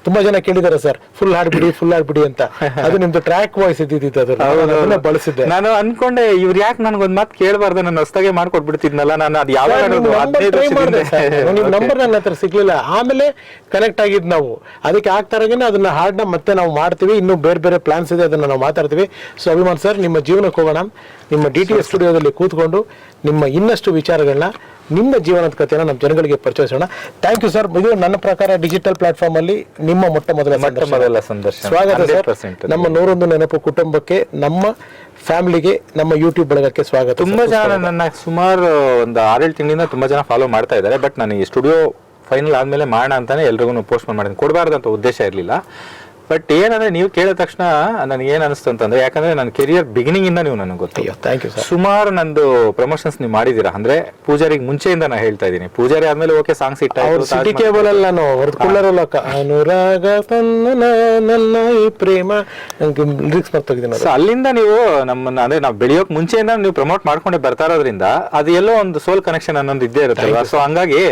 ತುಂಬಾ ಜನ ಕೇಳಿದಾರೆ ಸರ್, ಫುಲ್ ಹಾಡ್ಬಿಡಿ ಅಂತ. ಅದು ನಿಮ್ದು ಟ್ರ್ಯಾಕ್ ವಾಯ್ಸ್ ಇದ್ದಿದ್ದು, ಅದನ್ನ ಬಳಸಿದ್ದೆ. ನಾನು ಅನ್ಕೊಂಡೆ ಇವ್ರು ಯಾಕೆ ನನ್ಗೊಂದ್ ಮಾತು ಕೇಳಬಾರ್ದು, ನಾನು ಹೊಸದಾಗೆ ಮಾಡ್ಕೊಟ್ಬಿಡ್ತಿದ್ನಲ್ಲ. ನಾನು ಅದು ಯಾವ ನಂಬರ್ ನನ್ನ ಹತ್ರ ಸಿಗ್ಲಿಲ್ಲ, ಆಮೇಲೆ ಕನೆಕ್ಟ್ ಆಗಿದ್ ನಾವು. ಅದಕ್ಕೆ ಆಗ್ತಾರಾಗೇನೆ ಅದನ್ನ ಹಾಡನ್ನ ಮತ್ತೆ ನಾವು ಮಾಡ್ತೀವಿ. ಇನ್ನು ಬೇರೆ ಬೇರೆ ಪ್ಲಾನ್ಸ್ ಇದೆ, ಅದನ್ನ ನಾವು ಮಾತಾಡ್ತೀವಿ. ಸೊ ಅಭಿಮಾನ್ ಸರ್, ನಿಮ್ಮ ಜೀವನಕ್ಕೆ ಹೋಗೋಣ. ನಿಮ್ಮ DTS ಸ್ಟುಡಿಯೋದಲ್ಲಿ ಕೂತ್ಕೊಂಡು ನಿಮ್ಮ ಇನ್ನಷ್ಟು ವಿಚಾರಗಳನ್ನ, ನಿಮ್ಮ ಜೀವನದ ಕಥೆಯನ್ನು ನಮ್ಮ ಜನಗಳಿಗೆ ಪರಿಚಯಿಸೋಣ. Thank you sir. ಇದು ನನ್ನ ಪ್ರಕಾರ ಡಿಜಿಟಲ್ ಪ್ಲಾಟ್ಫಾರ್ಮ್ ಅಲ್ಲಿ ನಿಮ್ಮ ಮೊಟ್ಟ ಮೊದಲ ಸಂದರ್ಶನ. ಸ್ವಾಗತ ಸರ್. ನಮ್ಮ 101 ನೆನಪು ಕುಟುಂಬಕ್ಕೆ, ನಮ್ಮ ಫ್ಯಾಮಿಲಿಗೆ, ನಮ್ಮ ಯೂಟ್ಯೂಬ್ ಬಳಗಕ್ಕೆ ಸ್ವಾಗತ. ತುಂಬಾ ಜನ ನನ್ನ ಸುಮಾರು ಒಂದು 6-7 ತಿಂಗಳಿಂದ ತುಂಬಾ ಜನ ಫಾಲೋ ಮಾಡ್ತಾ ಇದ್ದಾರೆ. ಬಟ್ ನಾನು ಈ ಸ್ಟುಡಿಯೋ ಫೈನಲ್ ಆದ್ಮೇಲೆ ಮಾಡೋಣ ಅಂತಾನೆ ಎಲ್ರಿಗೂ ಪೋಸ್ಟ್ ಮಾಡಿದ್ದೀನಿ. ಕೊಡಬಾರ್ದು ಅಂತ ಉದ್ದೇಶ ಇರಲಿಲ್ಲ. ಬಟ್ ಏನಂದ್ರೆ ನೀವು ಕೇಳಿದ ತಕ್ಷಣ ನನಗೆ ಏನ್ ಅನಿಸ್ತು ಅಂತಂದ್ರೆ, ಯಾಕಂದ್ರೆ ನನ್ನ ಕೆರಿಯರ್ ಬಿಗಿನಿಂಗ್ ಇಂದ ನೀವು ನನಗೆ ಗೊತ್ತು. Thank you sir. ಸುಮಾರು ನಂದು ಪ್ರಮೋಷನ್ಸ್ ನೀವು ಮಾಡಿದೀರಾ. ಅಂದ್ರೆ ಪೂಜಾರಿಗೆ ಮುಂಚೆಯಿಂದ ನಾನು ಹೇಳ್ತಾ ಇದ್ದೀನಿ. ಪೂಜಾರಿ ಆದ್ಮೇಲೆ ಓಕೆ ಸಾಂಗ್ಸ್ ಇಟ್ಟ ಸಿಟಿ ಕೇಬಲ್ ಅಲ್ಲಿ ನಾನು ಹೊರದ್ಕೊಳ್ಳಲ್ಲ, ಅನುರಾಗ ನನ್ನ ಈ ಪ್ರೇಮ ಲಿರಿಕ್ಸ್ ಬರ್ತಿದ್ದೀನಿ. ಸೊ ಅಲ್ಲಿಂದ ನೀವು ನಮ್ಮನ್ನ ಅಂದ್ರೆ ನಾವು ಬೆಳೆಯೋಕ್ ಮುಂಚೆಯಿಂದ ನೀವು ಪ್ರಮೋಟ್ ಮಾಡ್ಕೊಂಡೆ ಬರ್ತಾ ಇರೋದ್ರಿಂದ ಅದು ಎಲ್ಲೋ ಒಂದು ಸೋಲ್ ಕನೆಕ್ಷನ್ ಅನ್ನೊಂದು ಇದ್ದೇ ಇರುತ್ತಲ್ವಾ. ಸೊ ಹಂಗಾಗಿ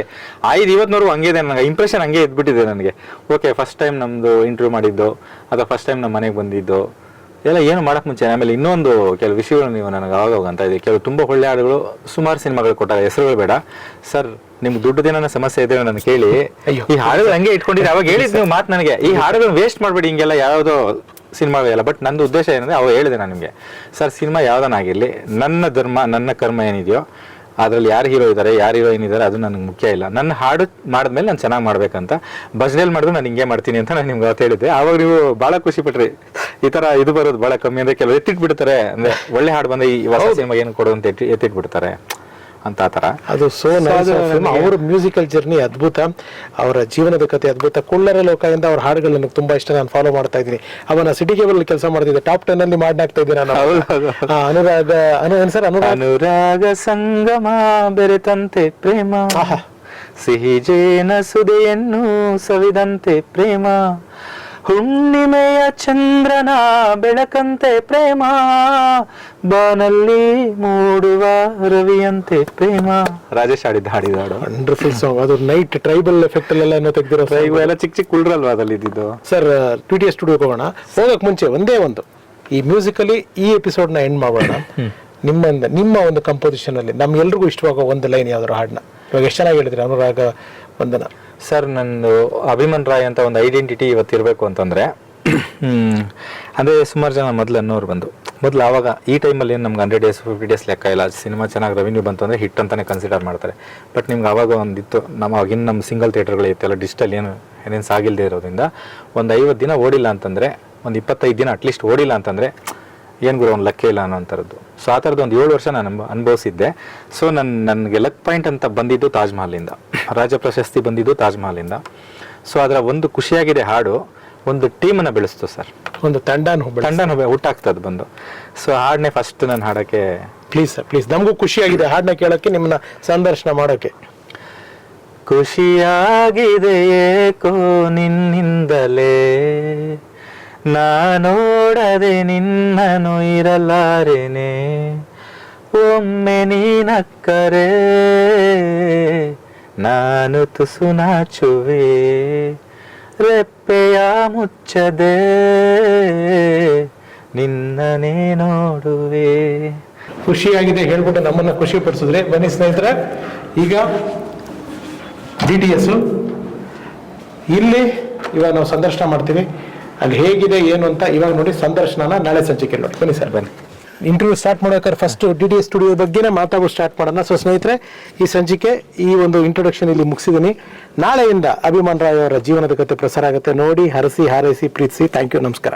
5-20 ಹಂಗೆ ಇದೆ ನನಗೆ ಇಂಪ್ರೆಷನ್, ಹಂಗೆ ಇದ್ಬಿಟ್ಟಿದೆ ನನಗೆ. ಓಕೆ, ಫಸ್ಟ್ ಟೈಮ್ ನಮ್ದು ಇಂಟರ್ವ್ಯೂ ಮಾಡಿದ್ದು ಅಥವಾ ಫಸ್ಟ್ ಟೈಮ್ ನಮ್ಮ ಮನೆಗೆ ಬಂದಿದ್ದು, ಎಲ್ಲ ಏನು ಮಾಡಕ್ ಮುಂಚೆ ಆಮೇಲೆ ಇನ್ನೊಂದು ಕೆಲವು ವಿಷಯಗಳು ನೀವು ನನಗೆ ಅವಾಗ ಅಂತ ಇದೆ. ಕೆಲವು ತುಂಬಾ ಒಳ್ಳೆ ಹಾಡುಗಳು ಸುಮಾರು ಸಿನಿಮಾಗಳು ಕೊಟ್ಟಾಗ ಹೆಸರುಗಳು ಬೇಡ ಸರ್. ನಿಮ್ಗೆ ದುಡ್ಡು ದಿನ ಸಮಸ್ಯೆ ಇದೆ ನನ್ನ ಕೇಳಿ, ಈ ಹಾಡುಗಳು ಹಂಗೆ ಇಟ್ಕೊಂಡಿದ್ರೆ ಅವಾಗ ಹೇಳಿದ್ ನೀವು ಮಾತು ನನಗೆ, ಈ ಹಾಡುಗಳು ವೇಸ್ಟ್ ಮಾಡ್ಬೇಡಿ ಹಿಂಗೆಲ್ಲ ಯಾವುದೋ ಸಿನಿಮಾವೆಲ್ಲ. ಬಟ್ ನಂದು ಉದ್ದೇಶ ಏನಂದ್ರೆ ಅವಾಗ ಹೇಳಿದೆ ನಾನು ನಿಮಗೆ, ಸರ್ ಸಿನಿಮಾ ಯಾವ್ದನ್ನಾಗಿರ್ಲಿ ನನ್ನ ಧರ್ಮ ನನ್ನ ಕರ್ಮ ಏನಿದೆಯೋ ಅದ್ರಲ್ಲಿ ಯಾರು ಹೀರೋ ಇದ್ದಾರೆ ಯಾರು ಹೀರೋಯಿನ್ ಇದ್ದಾರೆ ಅದು ನನಗೆ ಮುಖ್ಯ ಇಲ್ಲ. ನನ್ನ ಹಾಡು ಮಾಡಿದ್ಮೇಲೆ ನಾನು ಚೆನ್ನಾಗಿ ಮಾಡ್ಬೇಕಂತ ಭಜನೆಯಲ್ಲಿ ಮಾಡಿದ್ರು ನಾನು ಹಿಂಗೆ ಮಾಡ್ತೀನಿ ಅಂತ ನಾನು ನಿಮ್ಗೆ ಅವತ್ತು ಹೇಳಿದ್ದೆ. ಆವಾಗ ನೀವು ಭಾಳ ಖುಷಿ ಪಟ್ರಿ. ಈ ತರ ಇದು ಬರೋದು ಭಾಳ ಕಮ್ಮಿ ಅಂದ್ರೆ ಕೆಲವು ಎತ್ತಿಟ್ಬಿಡ್ತಾರೆ, ಅಂದ್ರೆ ಒಳ್ಳೆ ಹಾಡು ಬಂದ ಈ ಹೊಸ ಸಿನಿಮಾ ಏನು ಕೊಡು ಅಂತ ಎತ್ತಿಟ್ಬಿಡ್ತಾರೆ ಅಂತ. ಆ ತರ ಅದು ಸೋ ನೈಸ್. ಅವ್ರ ಮ್ಯೂಸಿಕಲ್ ಜರ್ನಿ ಅದ್ಭುತ, ಅವರ ಜೀವನದ ಕಥೆ ಅದ್ಭುತ. ಕೊಳ್ಳರೆ ಲೋಕದಿಂದ ಅವ್ರ ಹಾಡುಗಳು ನನಗೆ ತುಂಬಾ ಇಷ್ಟ, ನಾನು ಫಾಲೋ ಮಾಡ್ತಾ ಇದ್ದೀನಿ. ಅವನ ಸಿಟಿ ಕೇಬಲ್ ಕೆಲಸ ಮಾಡ್ತಿದ್ದೆ, ಟಾಪ್ 10 ಅಲ್ಲಿ ಮಾಡ್ನಾಗ್ತಾ ಇದ್ದೀನಿ ನಾನು. ಅನುರಾಗ ಸಂಗಮ ಬೆರೆತಂತೆ ಪ್ರೇಮ, ಸಿಹಿ ಜೇನ ಸುದೆಯನ್ನು ಸವಿದಂತೆ ಪ್ರೇಮ, ಹುಣ್ಣಿಮೆಯ ಚಂದ್ರನ ಬೆಳಕಂತೆ ಪ್ರೇಮ, ಬಾನಲ್ಲಿ ಮೂಡುವ ರವಿಯಂತೆ ಪ್ರೇಮ. ರಾಜೇಶ್ ಹಾಡಿದ ಹಾಡು ವಂಡರ್ಫುಲ್ ಸಾಂಗ್. ಅದು ನೈಟ್ ಟ್ರೈಬಲ್ ಎಫೆಕ್ಟ್ ಅಲ್ಲೆಲ್ಲ ಏನೋ ತೆಗ್ದಿರೋ ಎಲ್ಲ ಚಿಕ್ಕ ಚಿಕ್ಕ ಕುಳ್ರಲ್ವಾ ಅದ್ರಲ್ಲಿ ಇದ್ದಿದ್ದು. ಸರ್ TTS ಸ್ಟುಡಿಯೋಗೆ ಹೋಗೋಣ. ಹೋಗಕ್ ಮುಂಚೆ ಒಂದೇ ಒಂದು ಈ ಮ್ಯೂಸಿಕಲಿ ಈ ಎಪಿಸೋಡ್ ನ ಎಂಡ್ ಮಾಡೋಣ. ನಿಮ್ಮ ಒಂದು ಕಂಪೋಸಿಷನ್ ಅಲ್ಲಿ ನಮ್ಗೆಲ್ರಿಗೂ ಇಷ್ಟವಾಗೋ ಒಂದು ಲೈನ್ ಯಾವ್ದಾರು ಹಾಡನ್ನ ಇವಾಗ ಎಷ್ಟು ಚೆನ್ನಾಗಿ ಹೇಳಿದ್ರಿ ಅನುರಾಗ ವಂದನ. ಸರ್ ನಂದು ಅಭಿಮನ್ ರಾಯ್ ಅಂತ ಒಂದು ಐಡೆಂಟಿಟಿ ಇವತ್ತಿರಬೇಕು ಅಂತಂದರೆ, ಅಂದರೆ ಸುಮಾರು ಜನ ಮೊದಲು ಅನ್ನೋರು ಮೊದಲು ಆವಾಗ ಈ ಟೈಮಲ್ಲಿ ಏನು ನಮ್ಗೆ 100 days 50 days ಲೆಕ್ಕ ಇಲ್ಲ. ಸಿನಿಮಾ ಚೆನ್ನಾಗಿ ರೆವಿನ್ಯೂ ಬಂತು ಅಂದರೆ ಹಿಟ್ ಅಂತಲೇ ಕನ್ಸಿಡರ್ ಮಾಡ್ತಾರೆ. ಬಟ್ ನಿಮ್ಗೆ ಆವಾಗ ಒಂದಿತ್ತು, ಆಗಿನ ನಮ್ಮ ಸಿಂಗಲ್ ಥಿಯೇಟರ್ಗಳು ಇತ್ತೆಲ್ಲ ಡಿಜಿಟಲ್ ಏನೇನು ಸಾಗಿಲ್ಲದೆ ಇರೋದ್ರಿಂದ ಒಂದು 50 ದಿನ ಓಡಿಲ್ಲ ಅಂತಂದರೆ, ಒಂದು 25 ದಿನ ಅಟ್ಲೀಸ್ಟ್ ಓಡಿಲ್ಲ ಅಂತಂದರೆ ಏನು ಗುರು ಒಂದು ಲೆಕ್ಕ ಇಲ್ಲ ಅನ್ನೋಂಥದ್ದು. ಸೊ ಆ ಥರದ್ದು ಒಂದು 7 ವರ್ಷ ನಾನು ಅನುಭವಿಸಿದ್ದೆ. ಸೊ ನನಗೆ ಲಕ್ ಪಾಯಿಂಟ್ ಅಂತ ಬಂದಿದ್ದು ತಾಜ್ ಮಹಲಿಂದ, ರಾಜ್ಯ ಪ್ರಶಸ್ತಿ ಬಂದಿದ್ದು ತಾಜ್ ಮಹಲಿಂದ. ಸೊ ಅದರ ಒಂದು ಖುಷಿಯಾಗಿದೆ ಹಾಡು, ಒಂದು ಟೀಮನ್ನು ಬೆಳೆಸ್ತು ಸರ್, ಒಂದು ತಂಡನ ಹುಟ್ಟಾಗ್ತದೆ ಬಂದು. ಸೊ ಹಾಡನ್ನೇ ಫಸ್ಟ್ ನಾನು ಹಾಡೋಕ್ಕೆ ಪ್ಲೀಸ್ ಸರ್ ಪ್ಲೀಸ್. ನಮಗೂ ಖುಷಿಯಾಗಿದೆ ಹಾಡನ್ನ ಕೇಳೋಕ್ಕೆ, ನಿಮ್ಮನ್ನ ಸಂದರ್ಶನ ಮಾಡೋಕ್ಕೆ. ಖುಷಿಯಾಗಿದೆ ಏಕೋ ನಿನ್ನಿಂದಲೇ, ನಾನೋಡದೆ ನಿನ್ನನು ಇರಲಾರೆನೆ, ಒಮ್ಮೆ ನೀನಕ್ಕರೆ ನಾನು ತುಸು ನಾಚುವೆ, ರೆಪ್ಪೆಯ ಮುಚ್ಚದೆ ನಿನ್ನನೇ ನೋಡುವೆ. ಖುಷಿಯಾಗಿದೆ ಹೇಳ್ಬಿಟ್ಟು ನಮ್ಮನ್ನ ಖುಷಿ ಪಡಿಸಿದ್ರೆ. ಬನ್ನಿ ಸ್ನೇಹಿತರೆ, ಈಗ DTS ಇಲ್ಲಿ ಇವಾಗ ನಾವು ಸಂದರ್ಶನ ಮಾಡ್ತೀವಿ. ಅಲ್ಲಿ ಹೇಗಿದೆ ಏನು ಅಂತ ಇವಾಗ ನೋಡಿ, ಸಂದರ್ಶನ ನಾಳೆ ಸಂಚಿಕೆ ನೋಡಿ. ಬನ್ನಿ ಸರ್ ಬನ್ನಿ. ಇಂಟರ್ವ್ಯೂ ಸ್ಟಾರ್ಟ್ ಮಾಡೋಕೆ ಫಸ್ಟ್ DTS ಸ್ಟುಡಿಯೋ ಬಗ್ಗೆನೇ ಮಾತಾಡೋದು ಸ್ಟಾರ್ಟ್ ಮಾಡೋಣ. ಸೊ ಸ್ನೇಹಿತರೆ, ಈ ಸಂಚಿಕೆ ಈ ಒಂದು ಇಂಟ್ರೊಡಕ್ಷನ್ ಇಲ್ಲಿ ಮುಗಿಸಿದ್ದೀನಿ. ನಾಳೆಯಿಂದ ಅಭಿಮನ್ ರಾಯ್ ಅವರ ಜೀವನದ ಕಥೆ ಪ್ರಸಾರ ಆಗುತ್ತೆ. ನೋಡಿ, ಹರಸಿ ಹಾರೈಸಿ ಪ್ರೀತಿಸಿ. ಥ್ಯಾಂಕ್ ಯು, ನಮಸ್ಕಾರ.